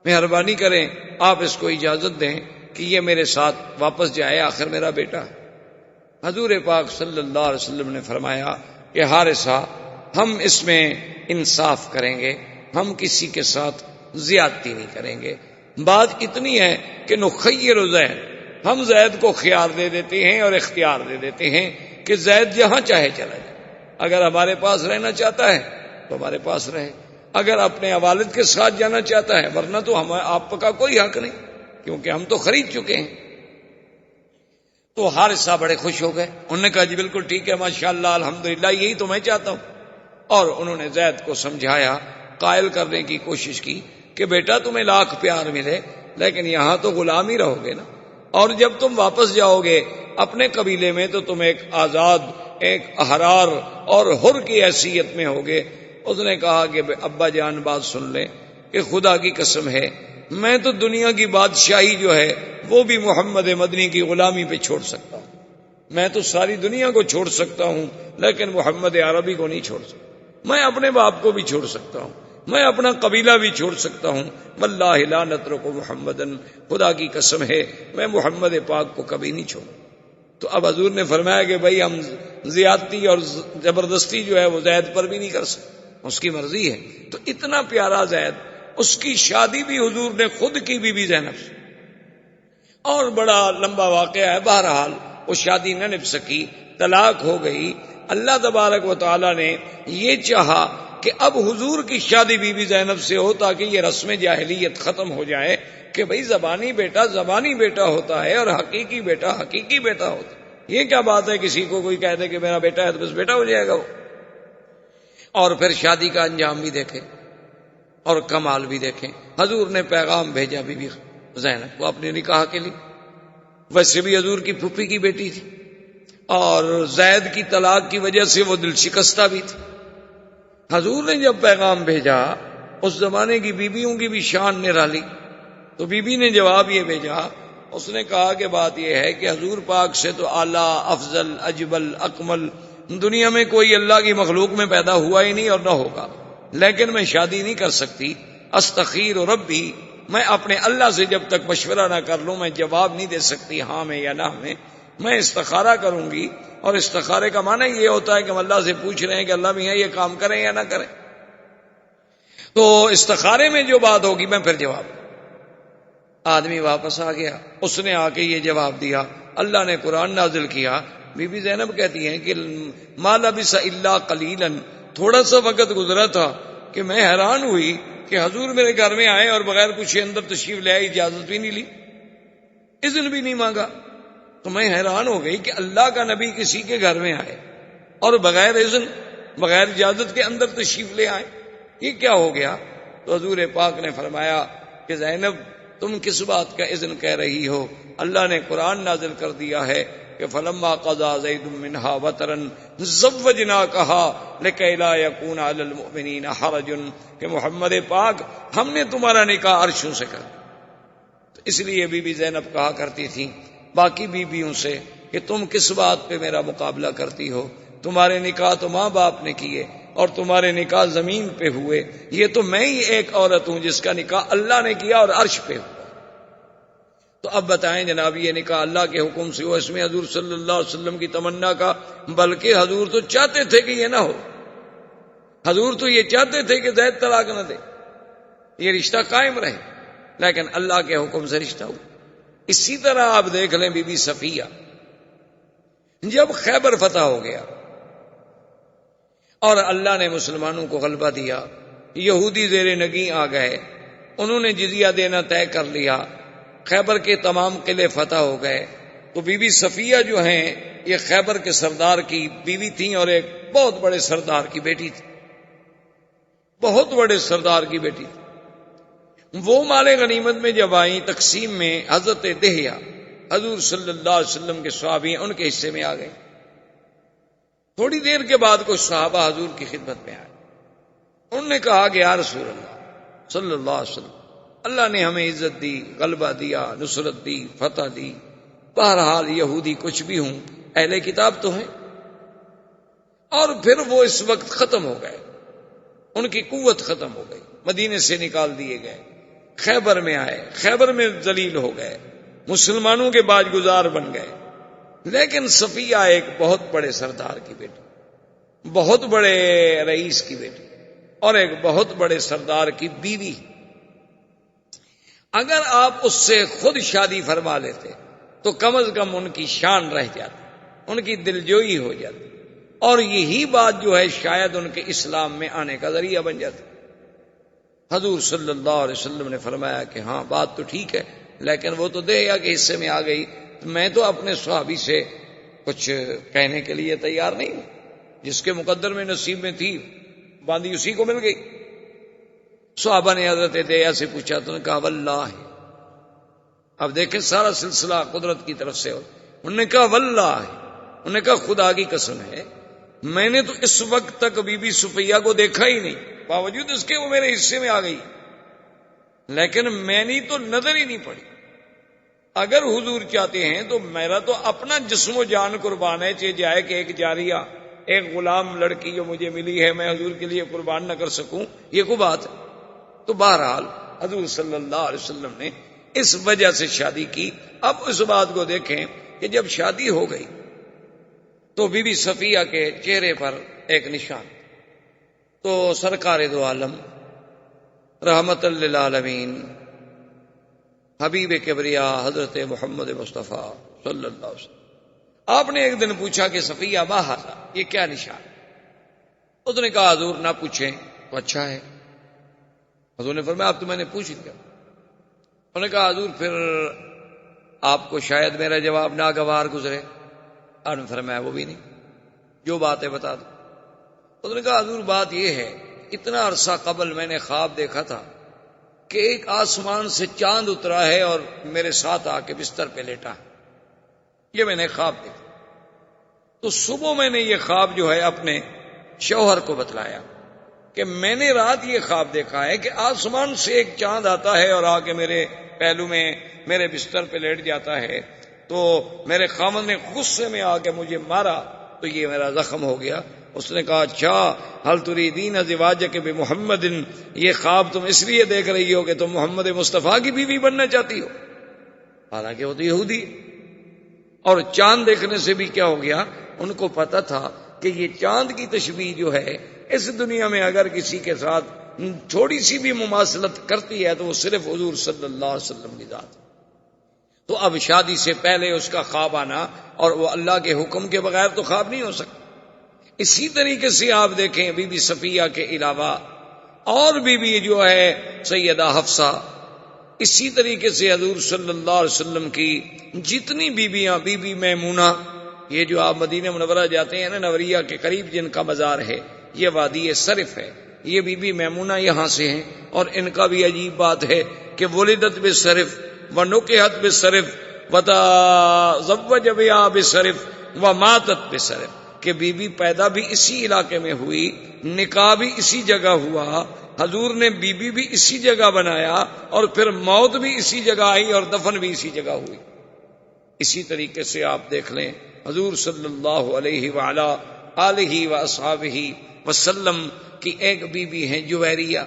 مہربانی کریں آپ اس کو اجازت دیں کہ یہ میرے ساتھ واپس جائے، آخر میرا بیٹا ہے۔ حضور پاک صلی اللہ علیہ وسلم نے فرمایا کہ حارثہ ہم اس میں انصاف کریں گے، ہم کسی کے ساتھ زیادتی نہیں کریں گے۔ بات اتنی ہے کہ نخیر زید، ہم زید کو خیار دے دیتے ہیں اور اختیار دے دیتے ہیں کہ زید جہاں چاہے چلا جائے، اگر ہمارے پاس رہنا چاہتا ہے تو ہمارے پاس رہے، اگر اپنے والد کے ساتھ جانا چاہتا ہے، ورنہ تو آپ کا کوئی حق نہیں، کیونکہ ہم تو خرید چکے ہیں۔ تو حارثہ بڑے خوش ہو گئے، انہوں نے کہا جی بالکل ٹھیک ہے، ماشاءاللہ الحمدللہ، یہی تو میں چاہتا ہوں۔ اور انہوں نے زید کو سمجھایا، قائل کرنے کی کوشش کی کہ بیٹا تمہیں لاکھ پیار ملے لیکن یہاں تو غلام ہی رہو گے نا، اور جب تم واپس جاؤ گے اپنے قبیلے میں تو تم ایک آزاد، ایک احرار اور حر کی حیثیت میں ہوگے۔ اس نے کہا کہ ابا جان بات سن لیں کہ خدا کی قسم ہے میں تو دنیا کی بادشاہی جو ہے وہ بھی محمد مدنی کی غلامی پہ چھوڑ سکتا ہوں، میں تو ساری دنیا کو چھوڑ سکتا ہوں لیکن محمد عربی کو نہیں چھوڑ سکتا، میں اپنے باپ کو بھی چھوڑ سکتا ہوں، میں اپنا قبیلہ بھی چھوڑ سکتا ہوں، واللہ لا نترک محمدن، خدا کی قسم ہے میں محمد پاک کو کبھی نہیں چھوڑوں۔ تو اب حضور نے فرمایا کہ بھائی ہم زیادتی اور زبردستی جو ہے وہ زید پر بھی نہیں کر سکتے، اس کی مرضی ہے۔ تو اتنا پیارا زید، اس کی شادی بھی حضور نے خود کی بی زینب سے، اور بڑا لمبا واقعہ ہے، بہرحال وہ شادی نہ نبھ سکی، طلاق ہو گئی۔ اللہ تبارک و تعالی نے یہ چاہا کہ اب حضور کی شادی بی زینب سے ہو تاکہ یہ رسم جاہلیت ختم ہو جائے کہ بھئی زبانی بیٹا ہوتا ہے اور حقیقی بیٹا ہوتا ہے۔ یہ کیا بات ہے کسی کو کوئی کہہ دے کہ میرا بیٹا ہے تو بس بیٹا ہو جائے گا وہ۔ اور پھر شادی کا انجام بھی دیکھیں اور کمال بھی دیکھیں۔ حضور نے پیغام بھیجا بی بی زینب کو اپنے نکاح کے لیے، ویسے بھی حضور کی پھوپھی کی بیٹی تھی اور زید کی طلاق کی وجہ سے وہ دل شکستہ بھی تھی۔ حضور نے جب پیغام بھیجا، اس زمانے کی بیویوں کی بھی شان نرالی، تو بی بی نے جواب یہ بھیجا، اس نے کہا کہ بات یہ ہے کہ حضور پاک سے تو اعلیٰ، افضل، اجمل، اکمل دنیا میں کوئی اللہ کی مخلوق میں پیدا ہوا ہی نہیں اور نہ ہوگا، لیکن میں شادی نہیں کر سکتی، استخیر ربی، میں اپنے اللہ سے جب تک مشورہ نہ کر لوں میں جواب نہیں دے سکتی ہاں میں یا نہ میں استخارہ کروں گی، اور استخارے کا معنی یہ ہوتا ہے کہ ہم اللہ سے پوچھ رہے ہیں کہ اللہ میاں یہ کام کریں یا نہ کریں، تو استخارے میں جو بات ہوگی میں پھر جواب۔ آدمی واپس آ گیا، اس نے آ کے یہ جواب دیا، اللہ نے قرآن نازل کیا۔ بی بی زینب کہتی ہیں کہ ما لبث الا قلیلا، تھوڑا سا وقت گزرا تھا کہ میں حیران ہوئی کہ حضور میرے گھر میں آئے اور بغیر پوچھے اندر تشریف لے آئے، اجازت بھی نہیں لی، اذن بھی نہیں مانگا۔ تو میں حیران ہو گئی کہ اللہ کا نبی کسی کے گھر میں آئے اور بغیر اذن، بغیر اجازت کے اندر تشریف لے آئے، یہ کیا ہو گیا؟ تو حضور پاک نے فرمایا کہ زینب تم کس بات کا اذن کہہ رہی ہو؟ اللہ نے قرآن نازل کر دیا ہے کہ فلما قضى زید منها وطرا زوجناکها لکی لا یکون علی المؤمنین حرج، کہ محمد پاک ہم نے تمہارا نکاح عرشوں سے کر، تو اس لیے بی بی زینب کہا کرتی تھی باقی بیویوں سے کہ تم کس بات پہ میرا مقابلہ کرتی ہو؟ تمہارے نکاح تو ماں باپ نے کیے اور تمہارے نکاح زمین پہ ہوئے، یہ تو میں ہی ایک عورت ہوں جس کا نکاح اللہ نے کیا اور عرش پہ ہوا۔ تو اب بتائیں جناب، یہ نکاح اللہ کے حکم سے ہوا، اس میں حضور صلی اللہ علیہ وسلم کی تمنا کا، بلکہ حضور تو چاہتے تھے کہ یہ نہ ہو، حضور تو یہ چاہتے تھے کہ زید طلاق نہ دے، یہ رشتہ قائم رہے، لیکن اللہ کے حکم سے رشتہ ہوا۔ اسی طرح آپ دیکھ لیں بی بی صفیہ، جب خیبر فتح ہو گیا اور اللہ نے مسلمانوں کو غلبہ دیا، یہودی زیر نگیں آ گئے، انہوں نے جزیہ دینا طے کر لیا، خیبر کے تمام قلعے فتح ہو گئے، تو بی بی صفیہ جو ہیں یہ خیبر کے سردار کی بیوی تھیں اور ایک بہت بڑے سردار کی بیٹی تھی، بہت بڑے سردار کی بیٹی تھی۔ وہ مال غنیمت میں جب آئیں تقسیم میں، حضرت دہیہ حضور صلی اللہ علیہ وسلم کے صحابی ان کے حصے میں آ گئے۔ تھوڑی دیر کے بعد کچھ صحابہ حضور کی خدمت میں آئے، انہوں نے کہا کہ یا رسول اللہ صلی اللہ علیہ وسلم، اللہ نے ہمیں عزت دی، غلبہ دیا، نصرت دی، فتح دی، بہرحال یہودی کچھ بھی ہوں اہل کتاب تو ہیں، اور پھر وہ اس وقت ختم ہو گئے، ان کی قوت ختم ہو گئی، مدینے سے نکال دیے گئے، خیبر میں آئے، خیبر میں ذلیل ہو گئے، مسلمانوں کے باج گزار بن گئے، لیکن صفیہ ایک بہت بڑے سردار کی بیٹی، بہت بڑے رئیس کی بیٹی، اور ایک بہت بڑے سردار کی بیوی. اگر آپ اس سے خود شادی فرما لیتے تو کم از کم ان کی شان رہ جاتی، ان کی دلجوئی ہو جاتی، اور یہی بات جو ہے شاید ان کے اسلام میں آنے کا ذریعہ بن جاتی. حضور صلی اللہ علیہ وسلم نے فرمایا کہ ہاں بات تو ٹھیک ہے، لیکن وہ تو دہیا کے حصے میں آ گئی، میں تو اپنے صحابی سے کچھ کہنے کے لیے تیار نہیں ہوں. جس کے مقدر میں نصیب میں تھی باندھی اسی کو مل گئی. صحابہ نے حضرت دہیا سے پوچھا تو نے کہا واللہ. اب دیکھیں سارا سلسلہ قدرت کی طرف سے. انہوں نے کہا واللہ، انہوں نے کہا خدا کی قسم ہے میں نے تو اس وقت تک بی بی صفیہ کو دیکھا ہی نہیں، باوجود اس کے وہ میرے حصے میں آ گئی، لیکن میں نے تو نظر ہی نہیں پڑی. اگر حضور چاہتے ہیں تو میرا تو اپنا جسم و جان قربان ہے، چاہے جائے کہ ایک جاریہ، ایک غلام لڑکی جو مجھے ملی ہے میں حضور کے لیے قربان نہ کر سکوں، یہ کوئی بات ہے. تو بہرحال حضور صلی اللہ علیہ وسلم نے اس وجہ سے شادی کی. اب اس بات کو دیکھیں کہ جب شادی ہو گئی تو بی بی صفیہ کے چہرے پر ایک نشان. تو سرکار دو عالم رحمت للعالمین حبیب کبریا حضرت محمد مصطفیٰ صلی اللہ علیہ وسلم، آپ نے ایک دن پوچھا کہ صفیہ ما ھذا، یہ کیا نشان؟ اس نے کہا حضور نہ پوچھیں تو اچھا ہے. حضور نے فرمایا اب تو میں نے پوچھ لیا. انہوں نے کہا حضور پھر آپ کو شاید میرا جواب ناگوار گزرے. آپ نے فرمایا وہ بھی نہیں، جو بات ہے بتا دو. انہوں نے کہا حضور بات یہ ہے اتنا عرصہ قبل میں نے خواب دیکھا تھا کہ ایک آسمان سے چاند اترا ہے اور میرے ساتھ آ کے بستر پہ لیٹا ہے. یہ میں نے خواب دیکھا. تو صبح میں نے یہ خواب جو ہے اپنے شوہر کو بتلایا کہ میں نے رات یہ خواب دیکھا ہے کہ آسمان سے ایک چاند آتا ہے اور آ کے میرے پہلو میں میرے بستر پہ لیٹ جاتا ہے. تو میرے خامن نے غصے میں آ کے مجھے مارا تو یہ میرا زخم ہو گیا. اس نے کہا اچھا حل تریدین ازواجک بمحمد، یہ خواب تم اس لیے دیکھ رہی ہو کہ تم محمد مصطفیٰ کی بیوی بننا چاہتی ہو، حالانکہ وہ تو یہودی. اور چاند دیکھنے سے بھی کیا ہو گیا، ان کو پتا تھا کہ یہ چاند کی تشبیہ جو ہے اس دنیا میں اگر کسی کے ساتھ تھوڑی سی بھی مماثلت کرتی ہے تو وہ صرف حضور صلی اللہ علیہ وسلم کی ذات. تو اب شادی سے پہلے اس کا خواب آنا اور وہ اللہ کے حکم کے بغیر تو خواب نہیں ہو سکتا. اسی طریقے سے آپ دیکھیں بی بی صفیہ کے علاوہ اور بی بی جو ہے سیدہ حفصہ، اسی طریقے سے حضور صلی اللہ علیہ وسلم کی جتنی بیویاں، بی بی میمونہ، یہ جو آپ مدینہ منورہ جاتے ہیں نا نوریہ کے قریب جن کا مزار ہے، یہ وادی صرف ہے، یہ بی بی میمونہ یہاں سے ہیں. اور ان کا بھی عجیب بات ہے کہ ولدت بصرف ونکحت بصرف وتزوج بها بصرف وماتت بصرف، کہ بی بی پیدا بھی اسی علاقے میں ہوئی، نکاح بھی اسی جگہ ہوا، حضور نے بی بی بھی اسی جگہ بنایا، اور پھر موت بھی اسی جگہ آئی اور دفن بھی اسی جگہ ہوئی. اسی طریقے سے آپ دیکھ لیں حضور صلی اللہ علیہ وعلا آلہ واصحابہ وسلم کی ایک بی بی ہیں جویریہ.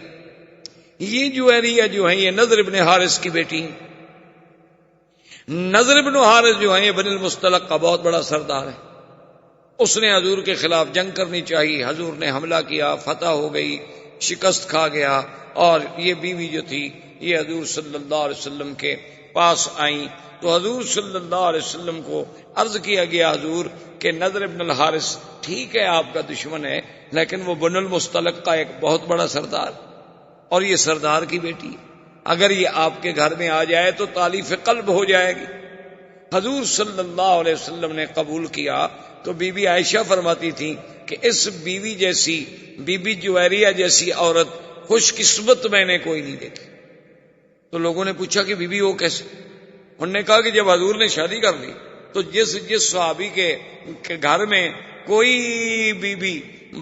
یہ جویریہ جو ہیں یہ نضر بن حارث کی بیٹی ہیں. نضر بن حارث جو ہیں یہ بنی المصطلق کا بہت بڑا سردار ہے. اس نے حضور کے خلاف جنگ کرنی چاہیے، حضور نے حملہ کیا، فتح ہو گئی، شکست کھا گیا. اور یہ بیوی جو تھی یہ حضور صلی اللہ علیہ وسلم کے پاس آئیں تو حضور صلی اللہ علیہ وسلم کو عرض کیا گیا حضور کہ نضر بن الحارث ٹھیک ہے آپ کا دشمن ہے، لیکن وہ بن المصطلق کا ایک بہت بڑا سردار، اور یہ سردار کی بیٹی ہے، اگر یہ آپ کے گھر میں آ جائے تو تالیف قلب ہو جائے گی. حضور صلی اللہ علیہ وسلم نے قبول کیا. تو بی بی عائشہ فرماتی تھی کہ اس بیوی جیسی، بی بی جویریہ جیسی عورت خوش قسمت میں نے کوئی نہیں دیکھی. تو لوگوں نے پوچھا کہ بی بی وہ کیسے؟ انہوں نے کہا کہ جب حضور نے شادی کر لی تو جس صحابی کے گھر میں کوئی بی بی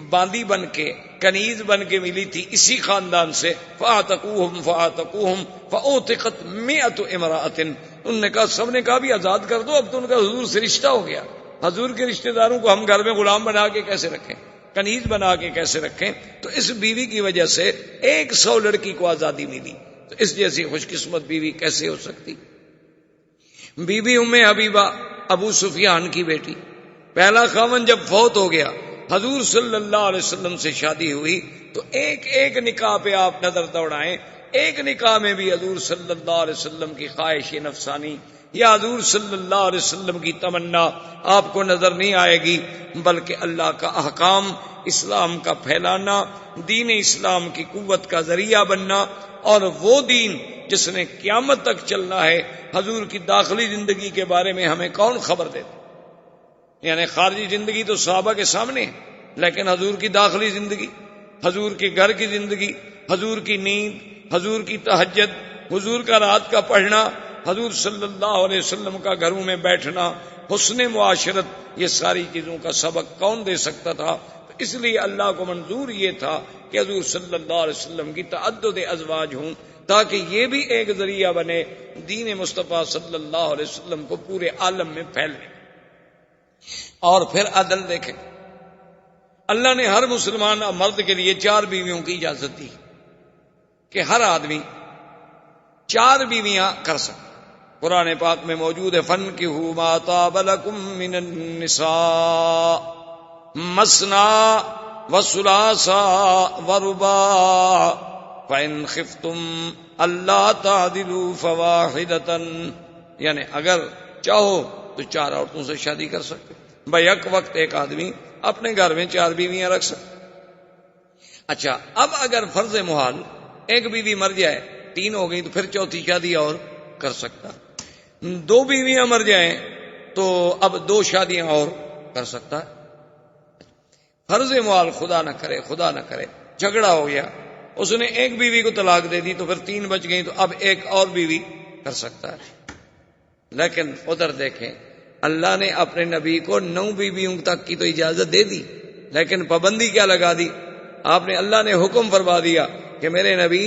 باندی بن کے، کنیز بن کے ملی تھی اسی خاندان سے، فَآتَقُوهُمْ فَأُوتِقَتْ مِئَةُ امْرَأَةٍ، انہوں نے کہا، سب نے کہا بھی آزاد کر دو، اب تو ان کا حضور سے رشتہ ہو گیا. حضور کے رشتہ داروں کو ہم گھر میں غلام بنا کے کیسے رکھیں، کنیز بنا کے کیسے رکھیں؟ تو اس بیوی کی وجہ سے 100 لڑکی کو آزادی ملی. تو اس جیسی خوش قسمت بیوی کیسے ہو سکتی؟ بی بی ام حبیبہ ابو سفیان کی بیٹی، پہلا خاوند جب فوت ہو گیا حضور صلی اللہ علیہ وسلم سے شادی ہوئی تو ایک ایک نکاح پہ آپ نظر دوڑائیں، ایک نکاح میں بھی حضور صلی اللہ علیہ وسلم کی خواہش نفسانی یا حضور صلی اللہ علیہ وسلم کی تمنا آپ کو نظر نہیں آئے گی، بلکہ اللہ کا احکام، اسلام کا پھیلانا، دین اسلام کی قوت کا ذریعہ بننا، اور وہ دین جس نے قیامت تک چلنا ہے۔ حضور کی داخلی زندگی کے بارے میں ہمیں کون خبر دیتا؟ یعنی خارجی زندگی تو صحابہ کے سامنے ہے، لیکن حضور کی داخلی زندگی، حضور کے گھر کی زندگی، حضور کی نیند، حضور کی تہجد، حضور کا رات کا پڑھنا، حضور صلی اللہ علیہ وسلم کا گھروں میں بیٹھنا، حسن معاشرت، یہ ساری چیزوں کا سبق کون دے سکتا تھا؟ اس لیے اللہ کو منظور یہ تھا کہ حضور صلی اللہ علیہ وسلم کی تعدد ازواج ہوں، تاکہ یہ بھی ایک ذریعہ بنے دین مصطفیٰ صلی اللہ علیہ وسلم کو پورے عالم میں پھیلنے۔ اور پھر عدل دیکھیں، اللہ نے ہر مسلمان مرد کے لیے 4 بیویوں کی اجازت دی کہ ہر آدمی 4 بیویاں کر سکتا۔ قرآن پاک میں موجود ہے، فَانكِحُوا مَا طَابَ لَكُم مِّنَ النِّسَاءِ مَثْنَىٰ وَثُلَاثَ وَرُبَاعَ فَإِنْ خِفْتُمْ أَلَّا تَعْدِلُوا فَوَاحِدَةً، یعنی اگر چاہو تو 4 عورتوں سے شادی کر سکتے، بھائی یک وقت ایک آدمی اپنے گھر میں 4 بیویاں رکھ سکتے۔ اچھا، اب اگر فرض محال ایک بیوی مر جائے، 3 ہو گئی، تو پھر چوتھی شادی اور کر سکتا۔ 2 بیویاں مر جائیں تو اب 2 شادیاں اور کر سکتا ہے۔ فرض محال خدا نہ کرے جھگڑا ہو گیا، اس نے ایک بیوی کو طلاق دے دی تو پھر 3 بچ گئی، تو اب ایک اور بیوی کر سکتا ہے۔ لیکن ادھر دیکھیں، اللہ نے اپنے نبی کو 9 بیویوں تک کی تو اجازت دے دی، لیکن پابندی کیا لگا دی؟ اللہ نے حکم فرما دیا کہ میرے نبی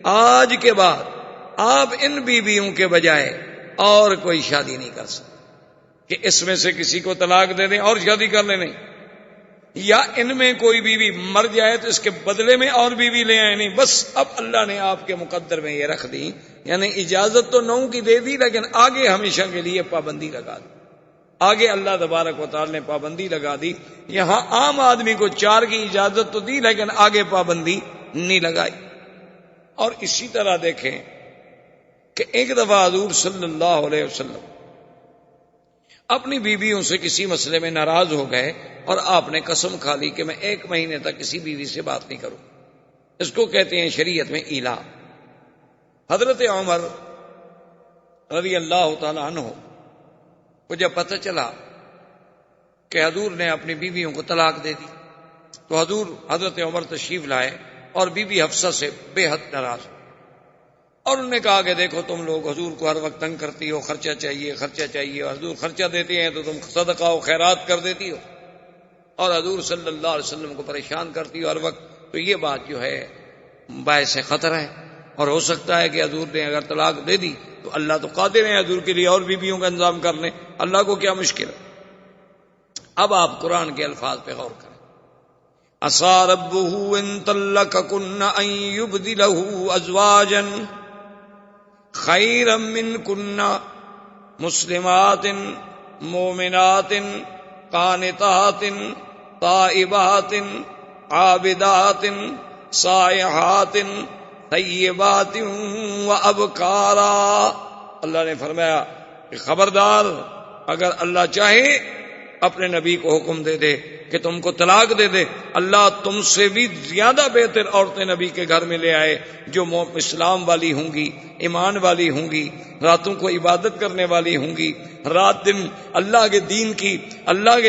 آج کے بعد آپ ان بیویوں کے بجائے اور کوئی شادی نہیں کر سکتے، کہ اس میں سے کسی کو طلاق دے دیں اور شادی کر لیں، نہیں، یا ان میں کوئی بیوی مر جائے تو اس کے بدلے میں اور بیوی لے آئے، نہیں، بس اب اللہ نے آپ کے مقدر میں یہ رکھ دی، یعنی اجازت تو 9 کی دے دی، لیکن آگے ہمیشہ کے لیے پابندی لگا دی۔ آگے اللہ تبارک و تعالی نے پابندی لگا دی۔ یہاں عام آدمی کو 4 کی اجازت تو دی، لیکن آگے پابندی نہیں لگائی۔ اور اسی طرح دیکھیں کہ ایک دفعہ حضور صلی اللہ علیہ وسلم اپنی بیویوں سے کسی مسئلے میں ناراض ہو گئے اور آپ نے قسم کھا لی کہ میں 1 مہینے تک کسی بیوی سے بات نہیں کروں۔ اس کو کہتے ہیں شریعت میں ایلا۔ حضرت عمر رضی اللہ تعالی عنہ کو جب پتہ چلا کہ حضور نے اپنی بیویوں کو طلاق دے دی تو حضرت عمر تشریف لائے اور بی بی حفصہ سے بے حد ناراض ہو، اور انہوں نے کہا کہ دیکھو تم لوگ حضور کو ہر وقت تنگ کرتی ہو، خرچہ چاہیے، اور حضور خرچہ دیتے ہیں تو تم صدقہ و خیرات کر دیتی ہو، اور حضور صلی اللہ علیہ وسلم کو پریشان کرتی ہو ہر وقت، تو یہ بات جو ہے باعث خطرہ ہے، اور ہو سکتا ہے کہ حضور نے اگر طلاق دے دی تو اللہ تو قادر ہے حضور کے لیے اور بیویوں کا انتظام کرنے، اللہ کو کیا مشکل ہے۔ اب آپ قرآن کے الفاظ پہ غور کریں، عَصَىٰ رَبُّهُ إِن طَلَّقَكُنَّ أَن يُبْدِلَهُ أَزْوَاجًا خَيْرًا مِّنكُنَّ مُسْلِمَاتٍ مُؤْمِنَاتٍ قَانِتَاتٍ تَائِبَاتٍ عَابِدَاتٍ سَائِحَاتٍ طَيِّبَاتٍ وَأَبْكَارًا۔ اللہ نے فرمایا کہ خبردار، اگر اللہ چاہے اپنے نبی کو حکم دے دے کہ تم کو طلاق دے دے، اللہ تم سے بھی زیادہ بہتر عورتیں نبی کے گھر میں لے آئے جو اسلام والی ہوں گی، ایمان والی ہوں گی، راتوں کو عبادت کرنے والی ہوں گی، رات دن اللہ کے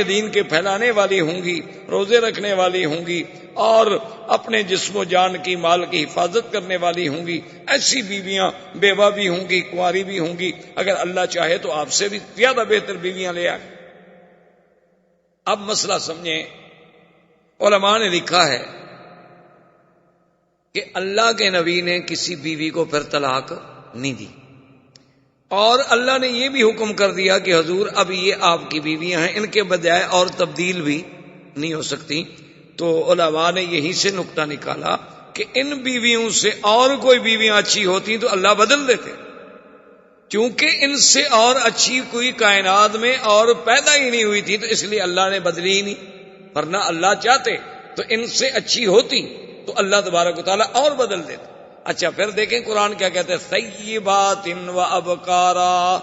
دین کے پھیلانے والی ہوں گی، روزے رکھنے والی ہوں گی، اور اپنے جسم و جان کی مال کی حفاظت کرنے والی ہوں گی۔ ایسی بیویاں بیوہ بھی ہوں گی، کنواری بھی ہوں گی، اگر اللہ چاہے تو آپ سے بھی زیادہ بہتر بیویاں لے آئے۔ اب مسئلہ سمجھیں، علماء نے لکھا ہے کہ اللہ کے نبی نے کسی بیوی کو پھر طلاق نہیں دی، اور اللہ نے یہ بھی حکم کر دیا کہ حضور اب یہ آپ کی بیویاں ہیں، ان کے بجائے اور تبدیل بھی نہیں ہو سکتی۔ تو علماء نے یہی سے نقطہ نکالا کہ ان بیویوں سے اور کوئی بیویاں اچھی ہوتی تو اللہ بدل دیتے، چونکہ ان سے اور اچھی کوئی کائنات میں اور پیدا ہی نہیں ہوئی تھی، تو اس لیے اللہ نے بدلی ہی نہیں۔ ورنہ اللہ چاہتے تو ان سے اچھی ہوتی تو اللہ تبارک و تعالیٰ اور بدل دیتا. اچھا پھر دیکھیں قرآن کیا کہتے ہیں، سیبات و ابکارا،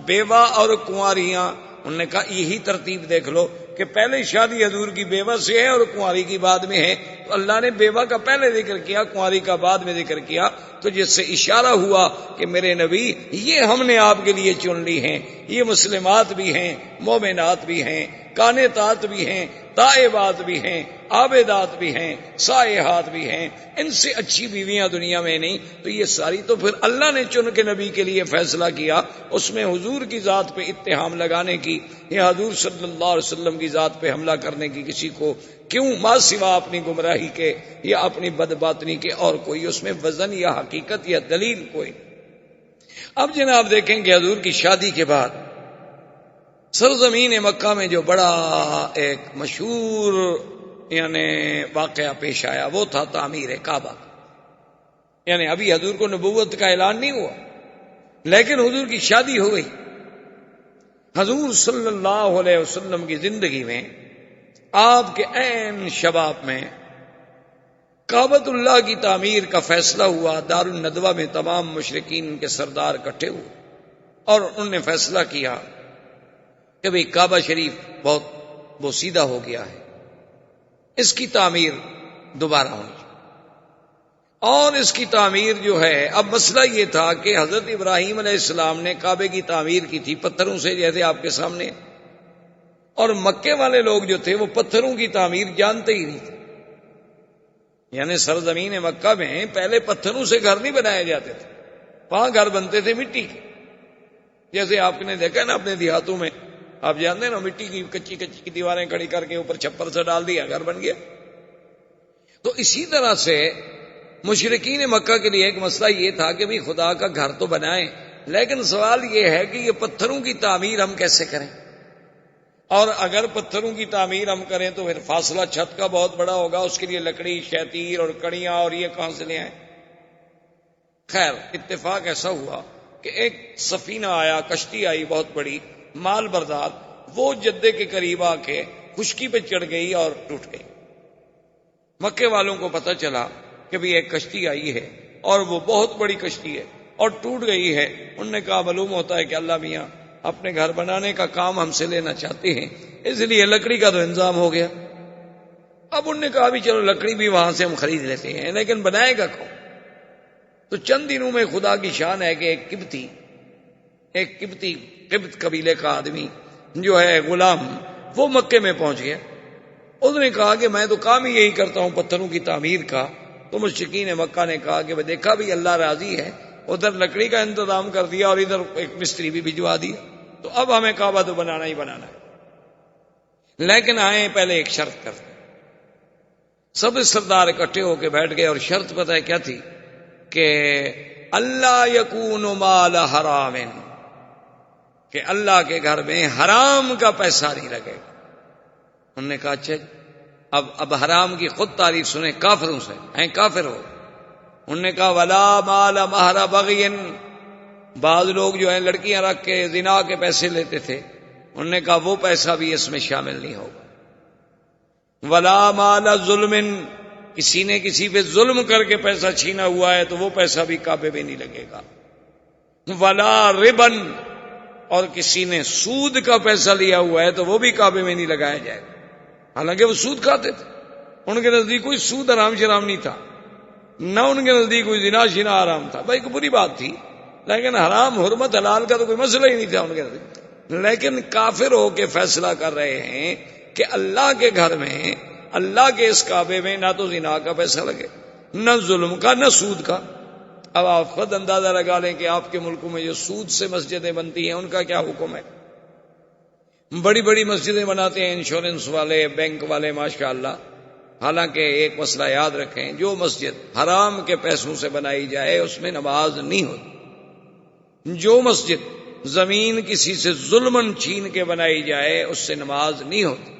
بیوہ اور کنواریاں. انہوں نے کہا یہی ترتیب دیکھ لو کہ پہلے شادی حضور کی بیوہ سے ہے اور کنواری کی بعد میں ہے، تو اللہ نے بیوہ کا پہلے ذکر کیا، کنواری کا بعد میں ذکر کیا، تو جس سے اشارہ ہوا کہ میرے نبی یہ ہم نے آپ کے لیے چن لی ہیں، یہ مسلمات بھی ہیں، مومنات بھی ہیں، قانتات بھی ہیں، تائبات بھی ہیں، عابدات بھی ہیں، سائحات بھی ہیں، ان سے اچھی بیویاں دنیا میں نہیں. تو یہ ساری تو پھر اللہ نے چن کے نبی کے لیے فیصلہ کیا. اس میں حضور کی ذات پہ اتہام لگانے کی یا حضور صلی اللہ علیہ وسلم کی ذات پہ حملہ کرنے کی کسی کو کیوں، ما سوا اپنی گمراہی کے یا اپنی بدباطنی کے اور کوئی اس میں وزن یا حقیقت یا دلیل کوئی. اب جناب دیکھیں کہ حضور کی شادی کے بعد سرزمین مکہ میں جو بڑا ایک مشہور یعنی واقعہ پیش آیا وہ تھا تعمیر کعبہ. یعنی ابھی حضور کو نبوت کا اعلان نہیں ہوا لیکن حضور کی شادی ہو گئی. حضور صلی اللہ علیہ وسلم کی زندگی میں آپ کے عین شباب میں کعبۃ اللہ کی تعمیر کا فیصلہ ہوا. دار الندوہ میں تمام مشرکین کے سردار اکٹھے ہوئے اور انہوں نے فیصلہ کیا کہ بھئی کعبہ شریف بہت بوسیدہ ہو گیا ہے، اس کی تعمیر دوبارہ ہونی چاہیے. اور اس کی تعمیر جو ہے، اب مسئلہ یہ تھا کہ حضرت ابراہیم علیہ السلام نے کعبے کی تعمیر کی تھی پتھروں سے، جیسے آپ کے سامنے، اور مکے والے لوگ جو تھے وہ پتھروں کی تعمیر جانتے ہی نہیں تھے. یعنی سرزمین مکہ میں پہلے پتھروں سے گھر نہیں بنائے جاتے تھے، وہاں گھر بنتے تھے مٹی کے. جیسے آپ نے دیکھا نا اپنے دیہاتوں میں، آپ جانتے ہیں نا، مٹی کی کچی کچی کی دیواریں کھڑی کر کے اوپر چھپر سے ڈال دیا، گھر بن گیا. تو اسی طرح سے مشرکین مکہ کے لیے ایک مسئلہ یہ تھا کہ بھی خدا کا گھر تو بنائیں، لیکن سوال یہ ہے کہ یہ پتھروں کی تعمیر ہم کیسے کریں، اور اگر پتھروں کی تعمیر ہم کریں تو پھر فاصلہ چھت کا بہت بڑا ہوگا، اس کے لیے لکڑی، شیطیر اور کڑیاں اور یہ کہاں سے لے آئیں. خیر اتفاق ایسا ہوا کہ ایک سفینہ آیا، کشتی آئی بہت بڑی مال بردار، وہ جدے کے قریب آ کے خشکی پہ چڑھ گئی اور ٹوٹ گئی. مکے والوں کو پتہ چلا کہ بھی ایک کشتی آئی ہے اور وہ بہت بڑی کشتی ہے اور ٹوٹ گئی ہے. انہوں نے کہا معلوم ہوتا ہے کہ اللہ میاں اپنے گھر بنانے کا کام ہم سے لینا چاہتے ہیں، اس لیے لکڑی کا تو انتظام ہو گیا. اب انہوں نے کہا بھی چلو لکڑی بھی وہاں سے ہم خرید لیتے ہیں، لیکن بنائے گا کون؟ تو چند دنوں میں خدا کی شان ہے کہ ایک قبط قبیلے کا آدمی جو ہے غلام، وہ مکے میں پہنچ گیا. اس نے کہا کہ میں تو کام ہی یہی کرتا ہوں پتھروں کی تعمیر کا. تو مشرکین مکہ نے کہا کہ دیکھا بھی اللہ راضی ہے، ادھر لکڑی کا انتظام کر دیا اور ادھر ایک مستری بھی بھجوا دیا، تو اب ہمیں کعبہ تو بنانا ہی بنانا ہے. لیکن آئے پہلے ایک شرط کرتے. سب سردار اکٹھے ہو کے بیٹھ گئے اور شرط پتہ ہے کیا تھی کہ اللہ یکون مال حرام، کہ اللہ کے گھر میں حرام کا پیسہ نہیں لگے گا. انہوں نے کہا اچھا، اب حرام کی خود تعریف سنیں کافروں سے، ہیں کافر ہو. انہوں نے کہا ولا مال مہر بغی، بعض لوگ جو ہیں لڑکیاں رکھ کے زنا کے پیسے لیتے تھے، انہوں نے کہا وہ پیسہ بھی اس میں شامل نہیں ہوگا. ولا مال ظلم، کسی نے کسی پہ ظلم کر کے پیسہ چھینا ہوا ہے تو وہ پیسہ بھی کعبے میں نہیں لگے گا. ولا ربن، اور کسی نے سود کا پیسہ لیا ہوا ہے تو وہ بھی کعبے میں نہیں لگایا جائے گا. حالانکہ وہ سود کھاتے تھے، ان کے نزدیک کوئی سود حرام شرام نہیں تھا، نہ ان کے نزدیک کوئی زنا شنا حرام تھا. بھائی کوئی بری بات تھی، لیکن حرام حرمت حلال کا تو کوئی مسئلہ ہی نہیں تھا ان کے نزدیک. لیکن کافر ہو کے فیصلہ کر رہے ہیں کہ اللہ کے گھر میں، اللہ کے اس کعبے میں نہ تو زنا کا پیسہ لگے، نہ ظلم کا، نہ سود کا. اب آپ خود اندازہ لگا لیں کہ آپ کے ملکوں میں جو سود سے مسجدیں بنتی ہیں ان کا کیا حکم ہے. بڑی بڑی مسجدیں بناتے ہیں انشورنس والے، بینک والے، ماشاءاللہ. حالانکہ ایک مسئلہ یاد رکھیں، جو مسجد حرام کے پیسوں سے بنائی جائے اس میں نماز نہیں ہوتی. جو مسجد زمین کسی سے ظلمن چھین کے بنائی جائے اس سے نماز نہیں ہوتی.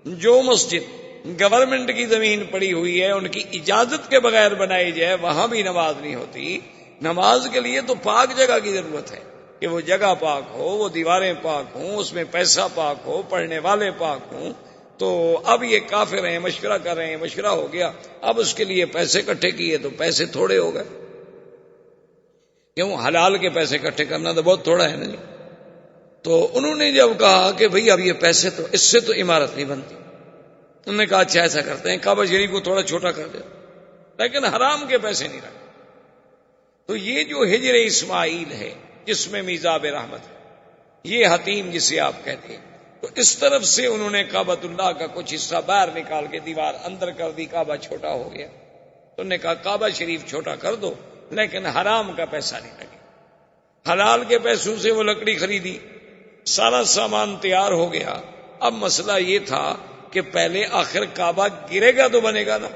جو مسجد گورنمنٹ کی زمین پڑی ہوئی ہے ان کی اجازت کے بغیر بنائی جائے وہاں بھی نماز نہیں ہوتی. نماز کے لیے تو پاک جگہ کی ضرورت ہے، کہ وہ جگہ پاک ہو، وہ دیواریں پاک ہوں، اس میں پیسہ پاک ہو، پڑھنے والے پاک ہوں. تو اب یہ کافر ہیں، مشورہ کر رہے ہیں، مشورہ ہو گیا، اب اس کے لیے پیسے اکٹھے کیے تو پیسے تھوڑے ہو گئے، کیوں حلال کے پیسے اکٹھے کرنا تو بہت تھوڑا ہے نا جی۔ تو انہوں نے جب کہا کہ بھئی اب یہ پیسے تو اس سے تو عمارت نہیں بنتی، انہوں نے کہا اچھا ایسا کرتے ہیں کعبہ شریف کو تھوڑا چھوٹا کر دیا، لیکن حرام کے پیسے نہیں رکھتے۔ تو یہ جو ہجر اسماعیل ہے جس میں میزاب رحمت ہے، یہ حتیم جسے آپ کہتے ہیں، تو اس طرف سے انہوں نے کعبۃ اللہ کا کچھ حصہ باہر نکال کے دیوار اندر کر دی، کعبہ چھوٹا ہو گیا۔ تو انہوں نے کہا کعبہ شریف چھوٹا کر دو لیکن حرام کا پیسہ نہیں لگے۔ حلال کے پیسوں سے وہ لکڑی خریدی، سارا سامان تیار ہو گیا۔ اب مسئلہ یہ تھا کہ پہلے آخر کعبہ گرے گا تو بنے گا نا،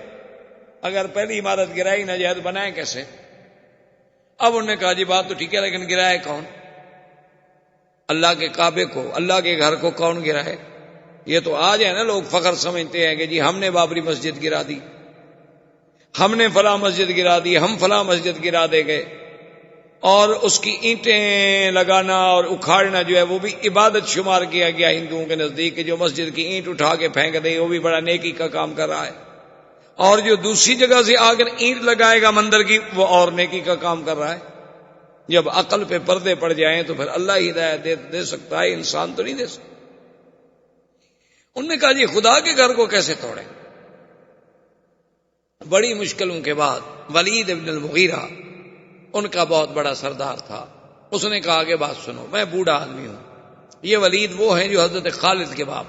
اگر پہلی عمارت گرائی نہ جائے تو بنائے کیسے؟ اب انہوں نے کہا جی بات تو ٹھیک ہے لیکن گرائے کون؟ اللہ کے کعبے کو، اللہ کے گھر کو کون گرائے؟ یہ تو آج ہے نا لوگ فخر سمجھتے ہیں کہ جی ہم نے بابری مسجد گرا دی، ہم نے فلاں مسجد گرا دی، ہم فلاں مسجد گرا دے گئے، اور اس کی اینٹیں لگانا اور اکھاڑنا جو ہے وہ بھی عبادت شمار کیا گیا ہندوؤں کے نزدیک، کہ جو مسجد کی اینٹ اٹھا کے پھینک دے وہ بھی بڑا نیکی کا کام کر رہا ہے، اور جو دوسری جگہ سے آ کر اینٹ لگائے گا مندر کی وہ اور نیکی کا کام کر رہا ہے۔ جب عقل پہ پردے پڑ جائیں تو پھر اللہ ہی ہدایت دے سکتا ہے، انسان تو نہیں دے سکتا۔ انہوں نے کہا جی خدا کے گھر کو کیسے توڑیں؟ بڑی مشکلوں کے بعد ولید ابن المغیرہ ان کا بہت بڑا سردار تھا، اس نے کہا کہ بات سنو، میں بوڑھا آدمی ہوں، یہ ولید وہ ہیں جو حضرت خالد کے باپ۔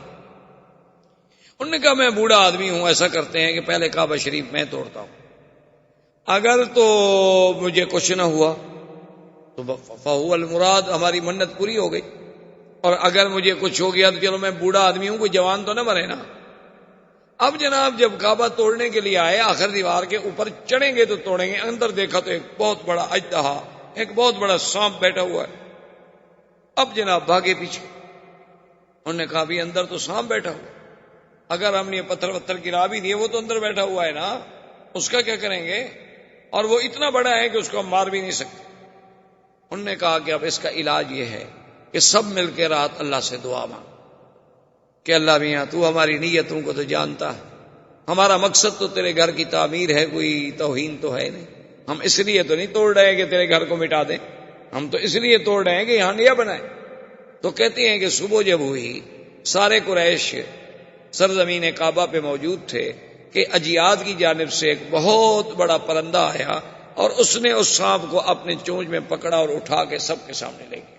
انہوں نے کہا میں بوڑھا آدمی ہوں، ایسا کرتے ہیں کہ پہلے کعبہ شریف میں توڑتا ہوں، اگر تو مجھے کچھ نہ ہوا تو فہو المراد، ہماری منت پوری ہو گئی، اور اگر مجھے کچھ ہو گیا تو چلو میں بوڑھا آدمی ہوں، کوئی جوان تو نہ مرے نا۔ اب جناب جب کعبہ توڑنے کے لیے آئے، آخر دیوار کے اوپر چڑھیں گے تو توڑیں گے، اندر دیکھا تو ایک بہت بڑا اژدہا، ایک بہت بڑا سانپ بیٹھا ہوا ہے۔ اب جناب بھاگے پیچھے، انہوں نے کہا بھی اندر تو سانپ بیٹھا ہوا، اگر ہم نے پتھر وتھر گرا بھی دیے وہ تو اندر بیٹھا ہوا ہے نا، اس کا کیا کریں گے؟ اور وہ اتنا بڑا ہے کہ اس کو ہم مار بھی نہیں سکتے۔ انہوں نے کہا کہ اب اس کا علاج یہ ہے کہ سب مل کے رات اللہ سے دعا مانگ کہ اللہ میاں تو ہماری نیتوں کو تو جانتا ہے، ہمارا مقصد تو تیرے گھر کی تعمیر ہے، کوئی توہین تو ہے نہیں، ہم اس لیے تو نہیں توڑ رہے کہ تیرے گھر کو مٹا دیں، ہم تو اس لیے توڑ رہے ہیں کہ یہاں نیا بنائے۔ تو کہتے ہیں کہ صبح جب ہوئی سارے قریش سرزمین کعبہ پہ موجود تھے کہ اجیاد کی جانب سے ایک بہت بڑا پرندہ آیا اور اس نے اس سانپ کو اپنے چونچ میں پکڑا اور اٹھا کے سب کے سامنے لے گیا۔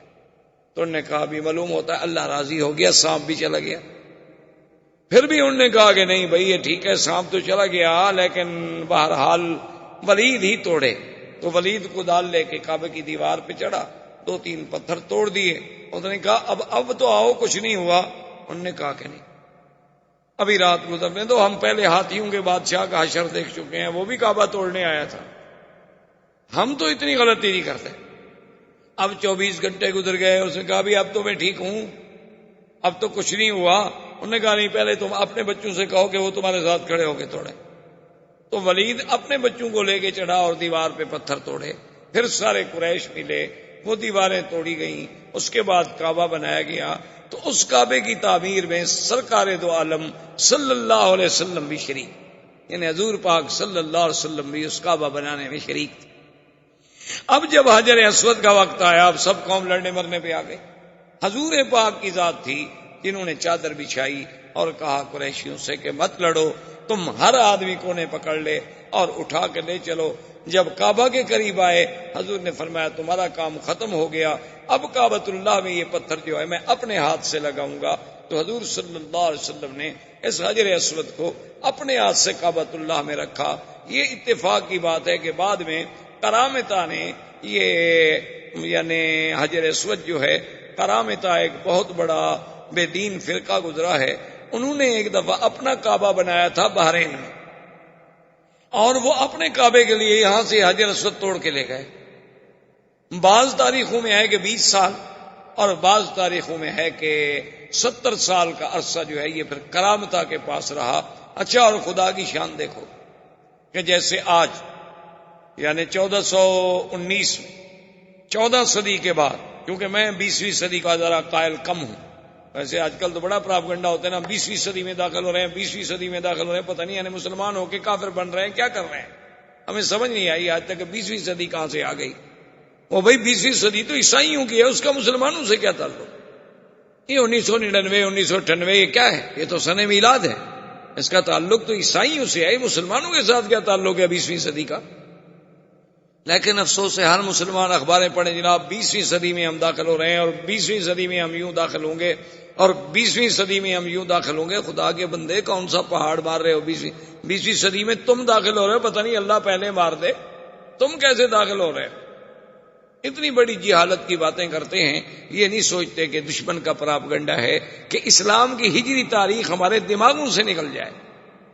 تو انہوں نے کہا بھی معلوم ہوتا ہے اللہ راضی ہو گیا، سانپ بھی چلا گیا۔ پھر بھی انہوں نے کہا کہ نہیں بھائی یہ ٹھیک ہے، سانپ تو چلا گیا لیکن بہرحال ولید ہی توڑے۔ تو ولید کو دال لے کے کعبے کی دیوار پہ چڑھا، 2-3 پتھر توڑ دیے۔ انہوں نے کہا اب تو آؤ، کچھ نہیں ہوا۔ انہوں نے کہا کہ نہیں، ابھی رات گزرنے دو، ہم پہلے ہاتھیوں کے بادشاہ کا حشر دیکھ چکے ہیں، وہ بھی کعبہ توڑنے آیا تھا، ہم تو اتنی غلطی نہیں کرتے۔ اب 24 گھنٹے گزر گئے، اس نے کہا بھی اب تو میں ٹھیک ہوں، اب تو کچھ نہیں ہوا۔ انہوں نے کہا نہیں، پہلے تم اپنے بچوں سے کہو کہ وہ تمہارے ساتھ کھڑے ہو کے توڑے۔ تو ولید اپنے بچوں کو لے کے چڑھا اور دیوار پہ پتھر توڑے، پھر سارے قریش ملے، وہ دیواریں توڑی گئیں، اس کے بعد کعبہ بنایا گیا۔ تو اس کعبے کی تعمیر میں سرکار دو عالم صلی اللہ علیہ وسلم بھی شریک، یعنی حضور پاک صلی اللہ علیہ وسلم بھی اس کعبہ بنانے میں شریک تھے۔ اب جب حجر اسود کا وقت آیا، اب سب قوم لڑنے مرنے پہ آ گئے۔ حضور پاک کی ذات تھی جنہوں نے چادر بچھائی اور کہا قریشیوں سے کہ مت لڑو، تم ہر آدمی کونے پکڑ لے اور اٹھا کے لے چلو۔ جب کعبہ کے قریب آئے، حضور نے فرمایا تمہارا کام ختم ہو گیا، اب کعبۃ اللہ میں یہ پتھر جو ہے میں اپنے ہاتھ سے لگاؤں گا۔ تو حضور صلی اللہ علیہ وسلم نے اس حجر اسود کو اپنے ہاتھ سے کعبۃ اللہ میں رکھا۔ یہ اتفاق کی بات ہے کہ بعد میں کرامتا نے یہ یعنی حجر اسود جو ہے، کرامتا ایک بہت بڑا بے دین فرقہ گزرا ہے، انہوں نے ایک دفعہ اپنا کعبہ بنایا تھا بحرین میں، اور وہ اپنے کعبے کے لیے یہاں سے حجر اسود توڑ کے لے گئے۔ بعض تاریخوں میں ہے کہ 20 سال اور بعض تاریخوں میں ہے کہ 70 سال کا عرصہ جو ہے یہ پھر کرامتا کے پاس رہا۔ اچھا، اور خدا کی شان دیکھو کہ جیسے آج یعنی 1419 میں 14 صدی کے بعد، کیونکہ میں 20ویں صدی کا ذرا قائل کم ہوں، ویسے آج کل تو بڑا پراپگنڈا ہوتا ہے نا، 20ویں صدی میں داخل ہو رہے ہیں، 20ویں صدی میں داخل ہو رہے ہیں، پتہ نہیں یعنی مسلمان ہو کے کافر بن رہے ہیں، کیا کر رہے ہیں؟ ہمیں سمجھ نہیں آئی آج تک کہ 20ویں صدی کہاں سے آ گئی۔ وہ بھائی 20ویں صدی تو عیسائیوں کی ہے، اس کا مسلمانوں سے کیا تعلق؟ یہ 1999 1998 یہ کیا ہے؟ یہ تو سن میلاد ہے، اس کا تعلق تو عیسائیوں سے ہے، مسلمانوں کے ساتھ کیا تعلق ہے 20ویں صدی کا؟ لیکن افسوس ہے ہر مسلمان اخباریں پڑھیں جناب 20ویں صدی میں ہم داخل ہو رہے ہیں، اور 20ویں صدی میں ہم یوں داخل ہوں گے، اور 20ویں صدی میں ہم یوں داخل ہوں گے۔ خدا کے بندے کون سا پہاڑ مار رہے ہو؟ 20ویں صدی میں تم داخل ہو رہے ہو، پتہ نہیں اللہ پہلے مار دے، تم کیسے داخل ہو رہے ہو؟ اتنی بڑی جہالت کی باتیں کرتے ہیں، یہ نہیں سوچتے کہ دشمن کا پراپگنڈا ہے کہ اسلام کی ہجری تاریخ ہمارے دماغوں سے نکل جائے،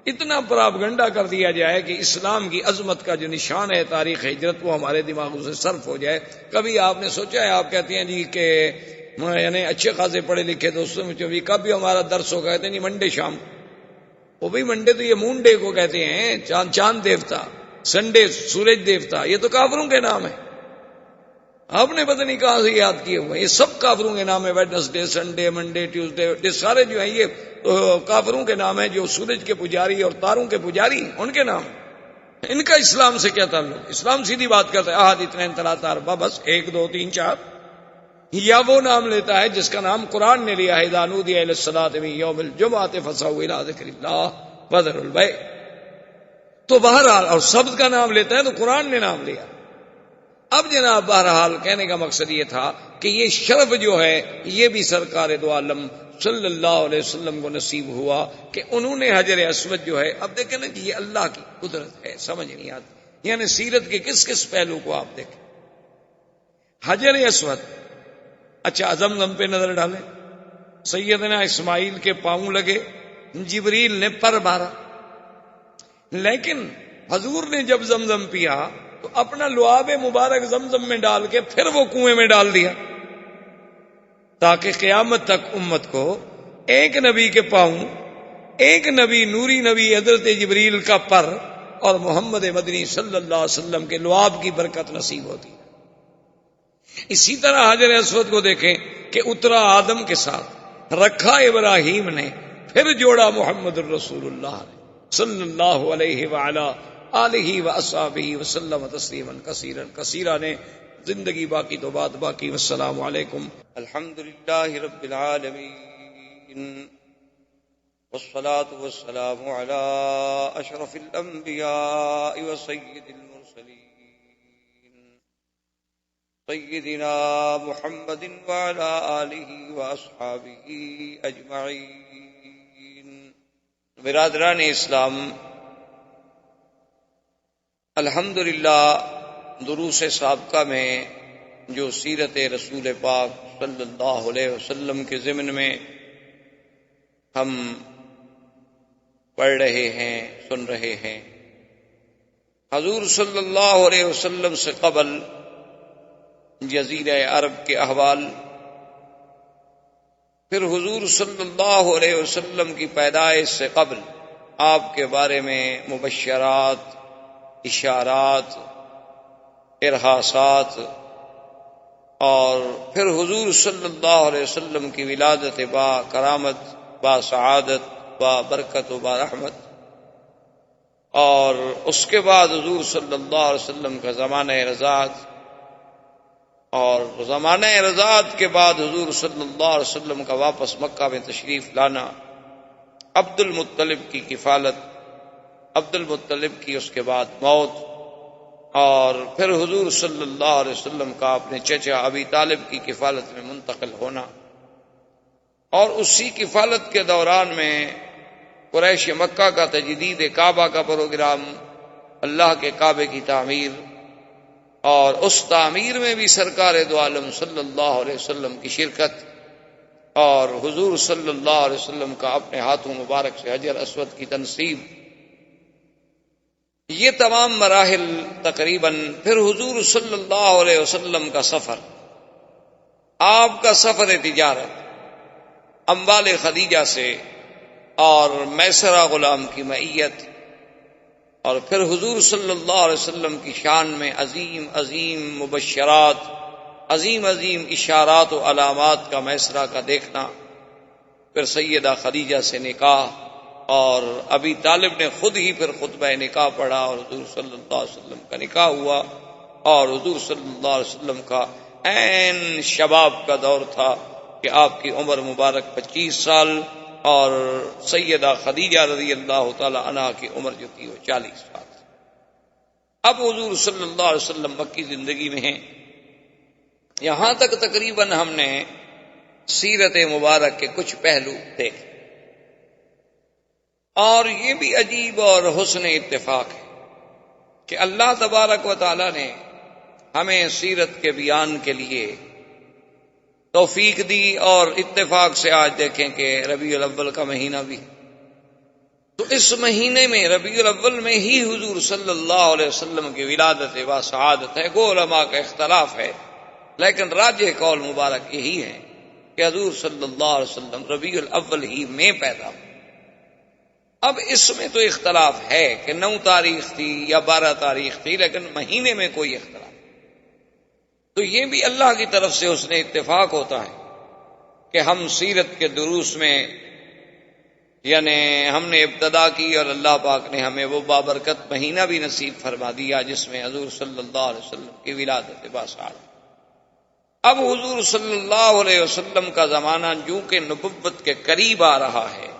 اتنا پراپگنڈا کر دیا جائے کہ اسلام کی عظمت کا جو نشان ہے تاریخ ہجرت وہ ہمارے دماغوں سے صرف ہو جائے۔ کبھی آپ نے سوچا ہے، آپ کہتے ہیں جی کہ یعنی اچھے خاصے پڑھے لکھے دوستوں میں بھی کبھی ہمارا درس ہو کہتے ہیں جی منڈے شام، وہ بھی منڈے تو یہ مون ڈے کو کہتے ہیں، چاند دیوتا، سنڈے سورج دیوتا، یہ تو کافروں کے نام ہے۔ آپ نے پتہ نہیں کہاں سے یاد کیے ہوئے، یہ سب کافروں کے نام ہے، ویڈنسڈے، سنڈے، منڈے، ٹیوزڈے، یہ سارے جو ہیں یہ کافروں کے نام ہیں، جو سورج کے پجاری اور تاروں کے پجاری ان کے نام، ان کا اسلام سے کیا تعلق؟ اسلام سیدھی بات کرتا ہے احد اثنین ثلاثہ اربعہ، بس 1 2 3 4، یا وہ نام لیتا ہے جس کا نام قرآن نے لیا ہے، اذا نودی للصلاۃ من یوم الجمعۃ فاسعوا الی ذکر اللہ وذروا البیع۔ تو بہرحال اور سبت کا نام لیتا ہے تو قرآن نے نام لیا۔ اب جناب بہرحال کہنے کا مقصد یہ تھا کہ یہ شرف جو ہے یہ بھی سرکار دو عالم صلی اللہ علیہ وسلم کو نصیب ہوا کہ انہوں نے حجر اسود جو ہے، اب دیکھیں نا یہ اللہ کی قدرت ہے، سمجھ نہیں آتی، یعنی سیرت کے کس کس پہلو کو آپ دیکھیں۔ حجر اسود، اچھا زمزم پہ نظر ڈالیں، سیدنا اسماعیل کے پاؤں لگے، جبریل نے پر مارا، لیکن حضور نے جب زمزم پیا تو اپنا لعاب مبارک زمزم میں ڈال کے پھر وہ کنویں میں ڈال دیا، تاکہ قیامت تک امت کو ایک نبی کے پاؤں، ایک نبی نوری نبی حضرت جبریل کا پر اور محمد مدنی صلی اللہ علیہ وسلم کے لعاب کی برکت نصیب ہوتی ہے۔ اسی طرح حجر اسود کو دیکھیں کہ اترا آدم کے ساتھ، رکھا ابراہیم نے، پھر جوڑا محمد الرسول اللہ نے صلی اللہ علیہ وعلا آلہ واصحابہ وسلم تسلیما کثیرا کثیرا نے۔ زندگی باقی تو بات باقی۔ والسلام علیکم۔ الحمدللہ رب العالمین، والصلاة والسلام علی اشرف الانبیاء وسید المرسلین سیدنا محمد وعلی آلہ واصحابہ اجمعین۔ برادران اسلام، الحمدللہ دروس سابقہ میں جو سیرت رسول پاک صلی اللہ علیہ وسلم کے ضمن میں ہم پڑھ رہے ہیں، سن رہے ہیں، حضور صلی اللہ علیہ وسلم سے قبل جزیرہ عرب کے احوال، پھر حضور صلی اللہ علیہ وسلم کی پیدائش سے قبل آپ کے بارے میں مبشرات، اشارات، ارہاسات، اور پھر حضور صلی اللہ علیہ وسلم کی ولادت با کرامت، با سعادت، با برکت و با رحمت، اور اس کے بعد حضور صلی اللہ علیہ وسلم کا زمانہ رضاعت، اور زمانہ رضاعت کے بعد حضور صلی اللہ علیہ وسلم کا واپس مکہ میں تشریف لانا، عبد المطلب کی کفالت، عبد المطلب کی اس کے بعد موت، اور پھر حضور صلی اللہ علیہ وسلم کا اپنے چچا ابی طالب کی کفالت میں منتقل ہونا، اور اسی کفالت کے دوران میں قریش مکہ کا تجدید کعبہ کا پروگرام، اللہ کے کعبے کی تعمیر، اور اس تعمیر میں بھی سرکار دو عالم صلی اللہ علیہ وسلم کی شرکت، اور حضور صلی اللہ علیہ وسلم کا اپنے ہاتھوں مبارک سے حجر اسود کی تنصیب، یہ تمام مراحل تقریباً، پھر حضور صلی اللہ علیہ وسلم کا سفر، آپ کا سفر تجارت، اموال خدیجہ سے اور میسرہ غلام کی معیت، اور پھر حضور صلی اللہ علیہ وسلم کی شان میں عظیم عظیم مبشرات، عظیم عظیم اشارات و علامات کا میسرہ کا دیکھنا، پھر سیدہ خدیجہ سے نکاح، اور ابی طالب نے خود ہی پھر خطبہ نکاح پڑھا اور حضور صلی اللہ علیہ وسلم کا نکاح ہوا، اور حضور صلی اللہ علیہ وسلم کا عین شباب کا دور تھا کہ آپ کی عمر مبارک 25 سال اور سیدہ خدیجہ رضی اللہ تعالی عنہا کی عمر جو تھی وہ 40 سال۔ اب حضور صلی اللہ علیہ وسلم مکی زندگی میں ہیں۔ یہاں تک تقریباً ہم نے سیرت مبارک کے کچھ پہلو دیکھے، اور یہ بھی عجیب اور حسن اتفاق ہے کہ اللہ تبارک و تعالی نے ہمیں سیرت کے بیان کے لیے توفیق دی، اور اتفاق سے آج دیکھیں کہ ربیع الاول کا مہینہ بھی، تو اس مہینے میں ربیع الاول میں ہی حضور صلی اللہ علیہ وسلم کی ولادت و سعادت ہے۔ گو علماء کا اختلاف ہے، لیکن راجح قول مبارک یہی ہے کہ حضور صلی اللہ علیہ وسلم ربیع الاول ہی میں پیدا ہو۔ اب اس میں تو اختلاف ہے کہ 9 تاریخ تھی یا 12 تاریخ تھی، لیکن مہینے میں کوئی اختلاف، تو یہ بھی اللہ کی طرف سے اس نے اتفاق ہوتا ہے کہ ہم سیرت کے دروس میں یعنی ہم نے ابتدا کی، اور اللہ پاک نے ہمیں وہ بابرکت مہینہ بھی نصیب فرما دیا جس میں حضور صلی اللہ علیہ وسلم کی ولادت باسعادت۔ اب حضور صلی اللہ علیہ وسلم کا زمانہ جو کہ نبوت کے قریب آ رہا ہے،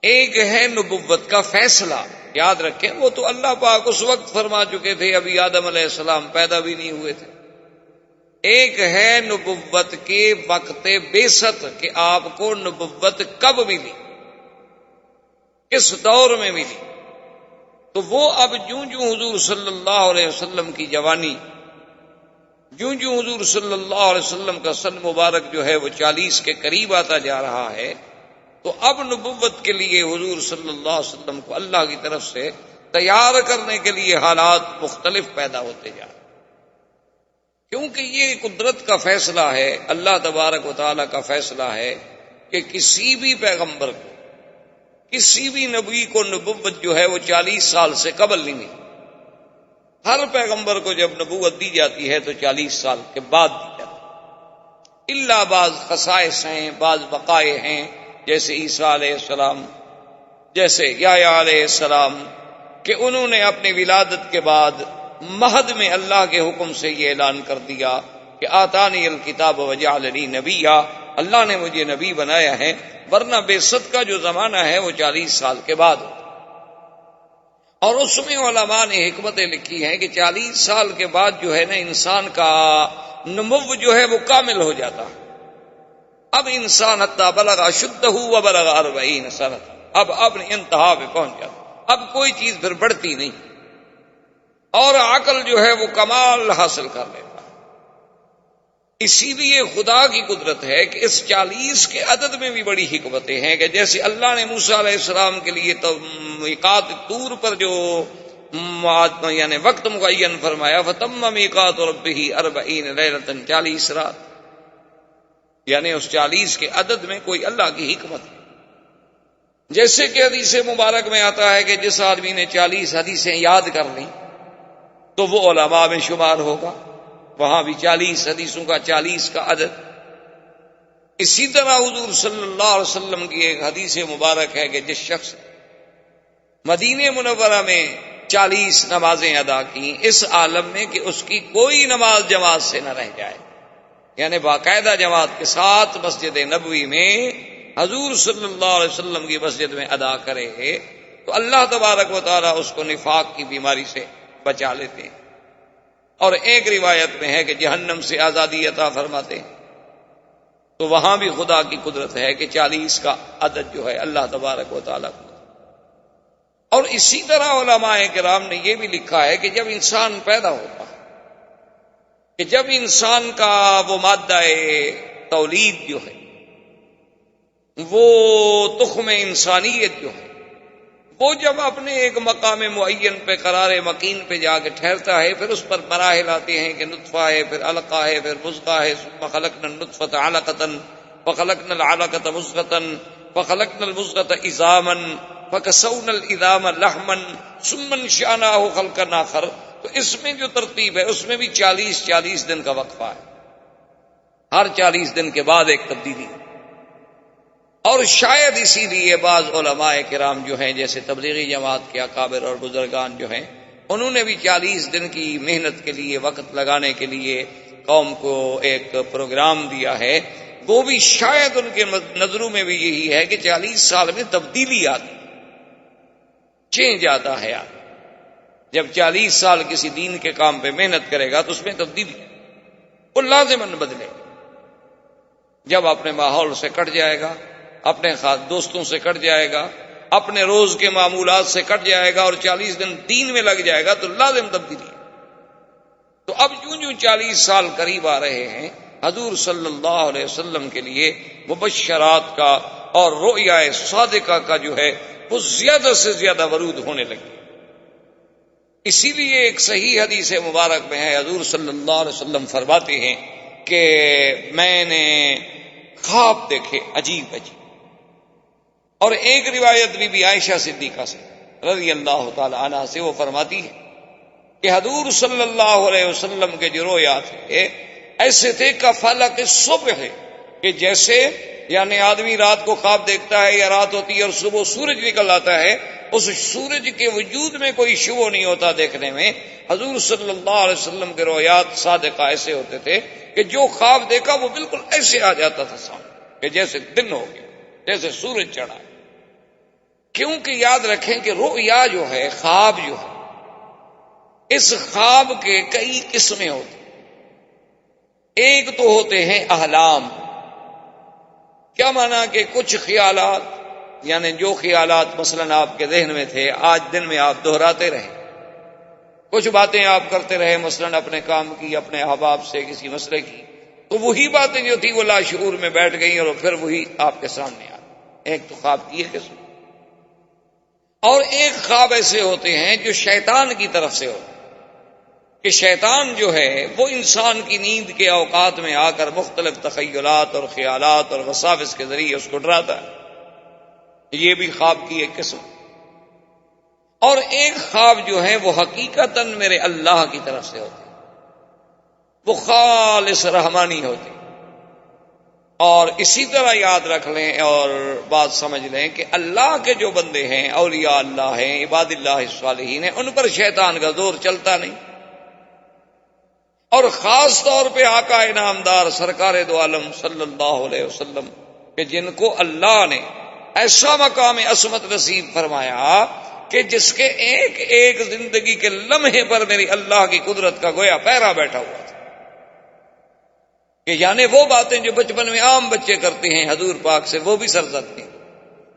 ایک ہے نبوت کا فیصلہ، یاد رکھیں وہ تو اللہ پاک اس وقت فرما چکے تھے، ابھی آدم علیہ السلام پیدا بھی نہیں ہوئے تھے۔ ایک ہے نبوت کے وقت بعثت کہ آپ کو نبوت کب ملی، کس دور میں ملی، تو وہ اب جوں جوں حضور صلی اللہ علیہ وسلم کی جوانی، جوں جوں حضور صلی اللہ علیہ وسلم کا سن مبارک جو ہے وہ 40 کے قریب آتا جا رہا ہے، تو اب نبوت کے لیے حضور صلی اللہ علیہ وسلم کو اللہ کی طرف سے تیار کرنے کے لیے حالات مختلف پیدا ہوتے جا رہے ہیں، کیونکہ یہ قدرت کا فیصلہ ہے، اللہ تبارک و تعالیٰ کا فیصلہ ہے کہ کسی بھی پیغمبر کو، کسی بھی نبی کو نبوت جو ہے وہ 40 سال سے قبل نہیں ملی۔ ہر پیغمبر کو جب نبوت دی جاتی ہے تو 40 سال کے بعد دی جاتی ہے، الا بعض خصائص ہیں، بعض بقائے ہیں، جیسے عیسیٰ علیہ السلام، جیسے یحییٰ علیہ السلام، کہ انہوں نے اپنی ولادت کے بعد مہد میں اللہ کے حکم سے یہ اعلان کر دیا کہ آتانی الکتاب وجعلنی نبیا، اللہ نے مجھے نبی بنایا ہے، ورنہ بعثت کا جو زمانہ ہے وہ 40 سال کے بعد ہوتا۔ اور اس میں علماء نے حکمتیں لکھی ہیں کہ 40 سال کے بعد جو ہے نا انسان کا نمو جو ہے وہ کامل ہو جاتا ہے۔ اب انسان حتی بلغ اشدہ وبلغ 40 سنہ، اب اپنی انتہا پہ پہنچ جاتا، اب کوئی چیز پھر بڑھتی نہیں، اور عقل جو ہے وہ کمال حاصل کر لیتا۔ اسی لیے خدا کی قدرت ہے کہ اس 40 کے عدد میں بھی بڑی حکمتیں ہیں، کہ جیسے اللہ نے موسیٰ علیہ السلام کے لیے تو میقات طور پر جو یعنی وقت معین فرمایا، فَتَمَّ مِيقَاتُ رَبِّهِ 40 لَيْلَةً، 40 رات، یعنی اس 40 کے عدد میں کوئی اللہ کی حکمت ہے۔ جیسے کہ حدیث مبارک میں آتا ہے کہ جس آدمی نے 40 حدیثیں یاد کر لیں تو وہ علماء میں شمار ہوگا، وہاں بھی 40 حدیثوں کا 40 کا عدد۔ اسی طرح حضور صلی اللہ علیہ وسلم کی ایک حدیث مبارک ہے کہ جس شخص مدینہ منورہ میں 40 نمازیں ادا کی اس عالم میں کہ اس کی کوئی نماز جماعت سے نہ رہ جائے، یعنی باقاعدہ جماعت کے ساتھ مسجد نبوی میں حضور صلی اللہ علیہ وسلم کی مسجد میں ادا کرے تو اللہ تبارک و تعالیٰ اس کو نفاق کی بیماری سے بچا لیتے ہیں، اور ایک روایت میں ہے کہ جہنم سے آزادی عطا فرماتے ہیں۔ تو وہاں بھی خدا کی قدرت ہے کہ 40 کا عدد جو ہے اللہ تبارک و تعالیٰ کو۔ اور اسی طرح علماء کرام نے یہ بھی لکھا ہے کہ جب انسان پیدا ہوتا ہے، کہ جب انسان کا وہ مادہ تولید جو ہے، وہ تخم انسانیت جو ہے، وہ جب اپنے ایک مقام معین پہ قرار مکین پہ جا کے ٹھہرتا ہے، پھر اس پر مراحل آتے ہیں کہ نطفہ ہے، پھر علقہ ہے، پھر مضغہ ہے، ثم خلقنا النطفة علقة فخلقنا العلقة مضغة فخلقنا المضغة عظاما فكسونا العظام لحما ثم انشأناه خلقا آخر۔ تو اس میں جو ترتیب ہے اس میں بھی 40 دن کا وقفہ ہے، ہر 40 دن کے بعد ایک تبدیلی۔ اور شاید اسی لیے بعض علماء کرام جو ہیں جیسے تبلیغی جماعت کے اکابر اور بزرگان جو ہیں انہوں نے بھی 40 دن کی محنت کے لیے وقت لگانے کے لیے قوم کو ایک پروگرام دیا ہے، وہ بھی شاید ان کے نظروں میں بھی یہی ہے کہ 40 سال میں تبدیلی آتی، چینج آتا ہے۔ جب 40 سال کسی دین کے کام پہ محنت کرے گا تو اس میں تبدیلی وہ لازماً بدلے گا۔ جب اپنے ماحول سے کٹ جائے گا، اپنے خاص دوستوں سے کٹ جائے گا، اپنے روز کے معمولات سے کٹ جائے گا اور 40 دن دین میں لگ جائے گا تو لازم تبدیلی ہے۔ تو اب جو 40 سال قریب آ رہے ہیں، حضور صلی اللہ علیہ وسلم کے لیے مبشرات کا اور رؤیا صادقہ کا جو ہے وہ زیادہ سے زیادہ ورود ہونے لگے۔ اسی لیے ایک صحیح حدیث مبارک میں ہے، حضور صلی اللہ علیہ وسلم فرماتے ہیں کہ میں نے خواب دیکھے عجیب عجیب، اور ایک روایت بھی عائشہ صدیقہ سے رضی اللہ تعالی عنہا سے وہ فرماتی ہے کہ حضور صلی اللہ علیہ وسلم کے جو رویا تھے ایسے تھے کہ فلق صبح ہے، کہ جیسے یعنی آدمی رات کو خواب دیکھتا ہے یا رات ہوتی ہے اور صبح سورج نکل آتا ہے، اس سورج کے وجود میں کوئی شبہ نہیں ہوتا دیکھنے میں۔ حضور صلی اللہ علیہ وسلم کے رویات صادقہ ایسے ہوتے تھے کہ جو خواب دیکھا وہ بالکل ایسے آ جاتا تھا سامنے کہ جیسے دن ہو گیا، جیسے سورج چڑھا ہے۔ کیونکہ یاد رکھیں کہ رؤیا جو ہے، خواب جو ہے، اس خواب کے کئی قسمیں ہوتی ہیں۔ ایک تو ہوتے ہیں احلام، کیا مانا کہ کچھ خیالات، یعنی جو خیالات مثلاً آپ کے ذہن میں تھے آج دن میں آپ دہراتے رہے، کچھ باتیں آپ کرتے رہے مثلاً اپنے کام کی، اپنے احباب سے کسی مسئلے کی، تو وہی باتیں جو تھی وہ لاشعور میں بیٹھ گئیں اور پھر وہی آپ کے سامنے آ گئی۔ ایک تو خواب کی ہے قسم، اور ایک خواب ایسے ہوتے ہیں جو شیطان کی طرف سے ہوتے ہیں کہ شیطان جو ہے وہ انسان کی نیند کے اوقات میں آ کر مختلف تخیلات اور خیالات اور وساوس کے ذریعے اس کو ڈراتا ہے، یہ بھی خواب کی ایک قسم۔ اور ایک خواب جو ہے وہ حقیقتاً میرے اللہ کی طرف سے ہوتے ہیں، وہ خالص رحمانی ہوتے ہیں۔ اور اسی طرح یاد رکھ لیں اور بات سمجھ لیں کہ اللہ کے جو بندے ہیں، اولیاء اللہ ہیں، عباد اللہ الصالحین ہیں، ان پر شیطان کا زور چلتا نہیں۔ اور خاص طور پہ آقا انعامدار سرکار دو عالم صلی اللہ علیہ وسلم کہ جن کو اللہ نے ایسا مقام عصمت نصیب فرمایا کہ جس کے ایک ایک زندگی کے لمحے پر میری اللہ کی قدرت کا گویا پیرا بیٹھا ہوا تھا، کہ یعنی وہ باتیں جو بچپن میں عام بچے کرتے ہیں حضور پاک سے وہ بھی سرزد تھیں،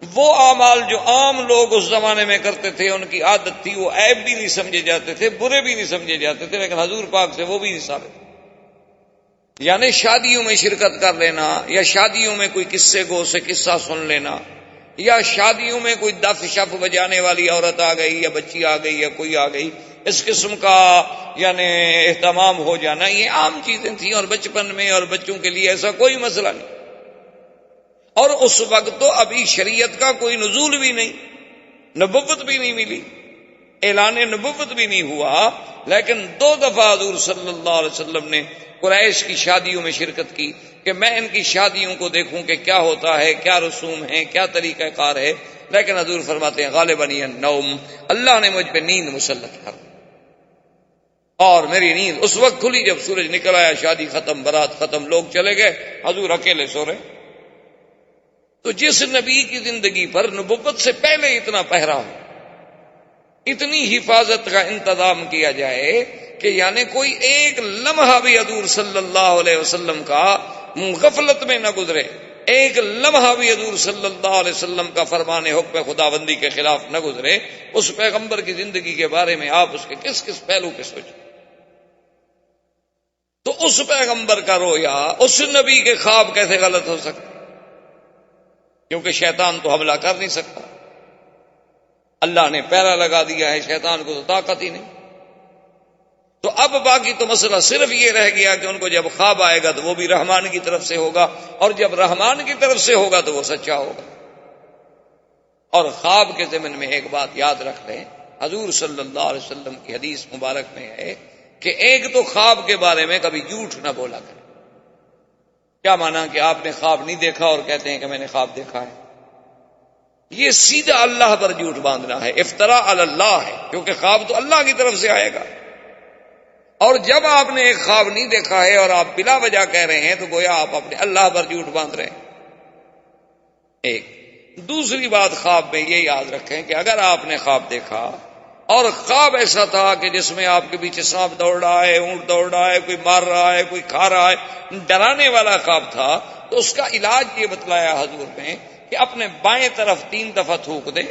وہ اعمال جو عام لوگ اس زمانے میں کرتے تھے ان کی عادت تھی، وہ عیب بھی نہیں سمجھے جاتے تھے، برے بھی نہیں سمجھے جاتے تھے، لیکن حضور پاک سے وہ بھی نہیں ثابت۔ یعنی شادیوں میں شرکت کر لینا، یا شادیوں میں کوئی قصے گو سے قصہ سن لینا، یا شادیوں میں کوئی دف شف بجانے والی عورت آ گئی یا بچی آ گئی یا کوئی آ گئی، اس قسم کا یعنی اہتمام ہو جانا، یہ عام چیزیں تھیں اور بچپن میں اور بچوں کے لیے ایسا کوئی مسئلہ نہیں۔ اور اس وقت تو ابھی شریعت کا کوئی نزول بھی نہیں، نبوت بھی نہیں ملی، اعلان نبوت بھی نہیں ہوا، لیکن 2 دفعہ حضور صلی اللہ علیہ وسلم نے قریش کی شادیوں میں شرکت کی کہ میں ان کی شادیوں کو دیکھوں کہ کیا ہوتا ہے، کیا رسوم ہیں، کیا طریقہ کار ہے، لیکن حضور فرماتے ہیں غالباً النوم، اللہ نے مجھ پہ نیند مسلط کر دی، اور میری نیند اس وقت کھلی جب سورج نکل آیا، شادی ختم، برات ختم، لوگ چلے گئے، حضور اکیلے سو رہے۔ تو جس نبی کی زندگی پر نبوت سے پہلے اتنا پہرا ہو، اتنی حفاظت کا انتظام کیا جائے کہ یعنی کوئی ایک لمحہ بھی حضور صلی اللہ علیہ وسلم کا غفلت میں نہ گزرے، ایک لمحہ بھی حضور صلی اللہ علیہ وسلم کا فرمان حکم خداوندی کے خلاف نہ گزرے، اس پیغمبر کی زندگی کے بارے میں آپ اس کے کس کس پہلو پہ سوچیں۔ تو اس پیغمبر کا رویا، اس نبی کے خواب کیسے غلط ہو سکتے؟ کیونکہ شیطان تو حملہ کر نہیں سکتا، اللہ نے پیرا لگا دیا ہے، شیطان کو تو طاقت ہی نہیں۔ تو اب باقی تو مسئلہ صرف یہ رہ گیا کہ ان کو جب خواب آئے گا تو وہ بھی رحمان کی طرف سے ہوگا، اور جب رحمان کی طرف سے ہوگا تو وہ سچا ہوگا۔ اور خواب کے ضمن میں ایک بات یاد رکھ لیں، حضور صلی اللہ علیہ وسلم کی حدیث مبارک میں ہے کہ ایک تو خواب کے بارے میں کبھی جھوٹ نہ بولا کرے، کیا مانا کہ آپ نے خواب نہیں دیکھا اور کہتے ہیں کہ میں نے خواب دیکھا ہے؟ یہ سیدھا اللہ پر جھوٹ باندھنا ہے، افتراء علی اللہ ہے، کیونکہ خواب تو اللہ کی طرف سے آئے گا۔ اور جب آپ نے ایک خواب نہیں دیکھا ہے اور آپ بلا وجہ کہہ رہے ہیں تو گویا آپ اپنے اللہ پر جھوٹ باندھ رہے ہیں۔ ایک دوسری بات خواب میں یہ یاد رکھیں کہ اگر آپ نے خواب دیکھا اور خواب ایسا تھا کہ جس میں آپ کے پیچھے سانپ دوڑ رہا ہے، اونٹ دوڑ رہا ہے، کوئی مار رہا ہے، کوئی کھا رہا ہے، ڈرانے والا خواب تھا، تو اس کا علاج یہ بتلایا حضور نے کہ اپنے بائیں طرف 3 دفعہ تھوک دے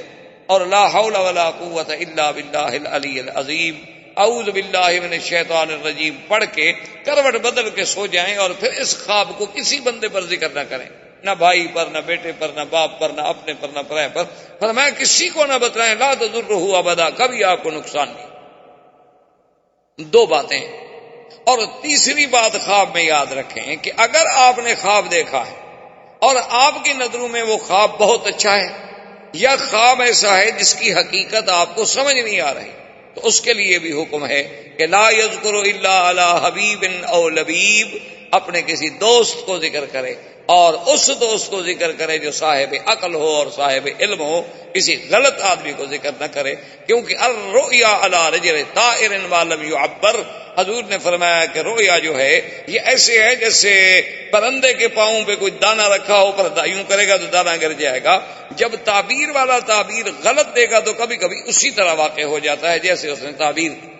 اور لا حول ولا قوت الا باللہ العلی العظیم اعوذ باللہ من الشیطان الرجیم پڑھ کے کروٹ بدل کے سو جائیں، اور پھر اس خواب کو کسی بندے پر ذکر نہ کریں، نہ بھائی پر، نہ بیٹے پر، نہ باپ پر، نہ اپنے پر، نہ پرائے پر، فرمایا کسی کو نہ بتلائیں، لا تضرہ ابدا، کبھی آپ کو نقصان نہیں۔ 2 باتیں۔ اور تیسری بات خواب میں یاد رکھیں کہ اگر آپ نے خواب دیکھا ہے اور آپ کی نظروں میں وہ خواب بہت اچھا ہے، یا خواب ایسا ہے جس کی حقیقت آپ کو سمجھ نہیں آ رہی، تو اس کے لیے بھی حکم ہے کہ لا یذکر الا علی حبیب او لبیب، اپنے کسی دوست کو ذکر کرے اور اس دوست کو ذکر کرے جو صاحب عقل ہو اور صاحب علم ہو، کسی غلط آدمی کو ذکر نہ کرے، کیونکہ الرؤیا علی رجل طائر ما لم يعبر، حضور نے فرمایا کہ رؤیا جو ہے یہ ایسے ہے جیسے پرندے کے پاؤں پہ کوئی دانہ رکھا ہو، پر یوں کرے گا تو دانہ گر جائے گا۔ جب تعبیر والا تعبیر غلط دے گا تو کبھی کبھی اسی طرح واقع ہو جاتا ہے جیسے اس نے تعبیر کی۔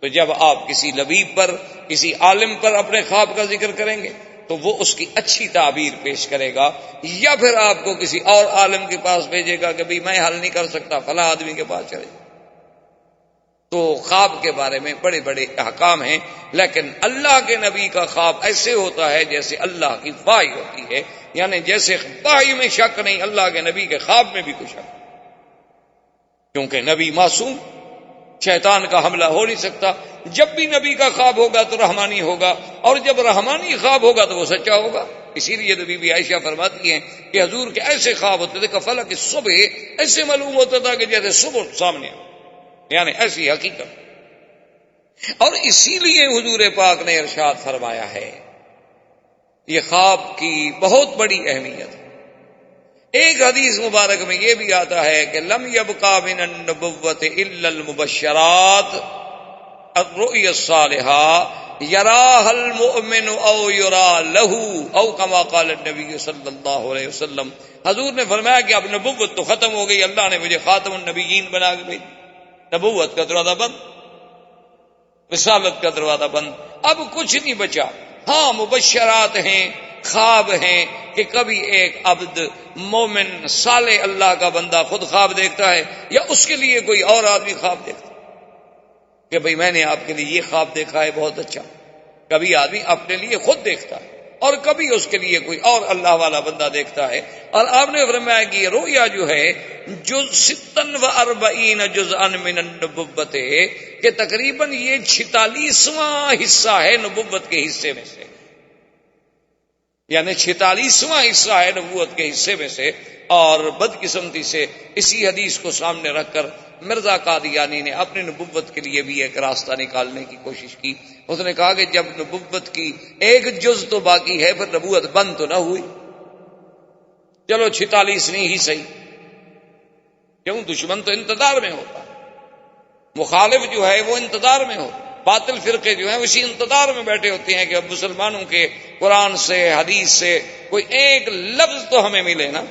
تو جب آپ کسی لبیب پر، کسی عالم پر اپنے خواب کا ذکر کریں گے تو وہ اس کی اچھی تعبیر پیش کرے گا، یا پھر آپ کو کسی اور عالم کے پاس بھیجے گا کہ بھئی میں حل نہیں کر سکتا، فلاں آدمی کے پاس چلے۔ تو خواب کے بارے میں بڑے بڑے احکام ہیں، لیکن اللہ کے نبی کا خواب ایسے ہوتا ہے جیسے اللہ کی وحی ہوتی ہے، یعنی جیسے وحی میں شک نہیں، اللہ کے نبی کے خواب میں بھی کچھ شک، کیونکہ نبی معصوم، شیطان کا حملہ ہو نہیں سکتا۔ جب بھی نبی کا خواب ہوگا تو رحمانی ہوگا، اور جب رحمانی خواب ہوگا تو وہ سچا ہوگا۔ اسی لیے تو بی بی عائشہ فرماتی ہیں کہ حضور کے ایسے خواب ہوتے تھے کہ فلک صبح ایسے معلوم ہوتا تھا کہ جیسے صبح سامنے، یعنی ایسی حقیقت۔ اور اسی لیے حضور پاک نے ارشاد فرمایا ہے، یہ خواب کی بہت بڑی اہمیت ہے۔ ایک حدیث مبارک میں یہ بھی آتا ہے کہ لم یبقى من النبوۃ الا المبشرات الرؤیا الصالحہ یراها المؤمن او یرا له او کما قال النبی صلی اللہ علیہ وسلم۔ حضور نے فرمایا کہ اب نبوت تو ختم ہو گئی، اللہ نے مجھے خاتم النبیین بنا کے بھیجا، نبوت کا دروازہ بند، رسالت کا دروازہ بند، اب کچھ نہیں بچا۔ ہاں مبشرات ہیں، خواب ہیں کہ کبھی ایک عبد مومن صالح اللہ کا بندہ خود خواب دیکھتا ہے، یا اس کے لیے کوئی اور آدمی خواب دیکھتا ہے کہ بھئی میں نے آپ کے لیے یہ خواب دیکھا ہے بہت اچھا۔ کبھی آدمی اپنے لیے خود دیکھتا ہے اور کبھی اس کے لیے کوئی اور اللہ والا بندہ دیکھتا ہے۔ اور آپ نے فرمایا کہ یہ رؤیا جو ہے جز 46 جزءا من النبوت، کہ تقریباً یہ 46واں حصہ ہے نبوت کے حصے میں سے، یعنی 46واں حصہ ہے نبوت کے حصے میں سے۔ اور بدقسمتی سے اسی حدیث کو سامنے رکھ کر مرزا قادیانی نے اپنی نبوت کے لیے بھی ایک راستہ نکالنے کی کوشش کی۔ اس نے کہا کہ جب نبوت کی ایک جز تو باقی ہے، پھر نبوت بند تو نہ ہوئی، چلو 46 نہیں ہی صحیح، کیوں؟ دشمن تو انتظار میں ہوتا، مخالف جو ہے وہ انتظار میں ہوتا، باطل فرقے جو ہیں اسی انتظار میں بیٹھے ہوتے ہیں کہ اب مسلمانوں کے قرآن سے، حدیث سے کوئی ایک لفظ تو ہمیں ملے نا۔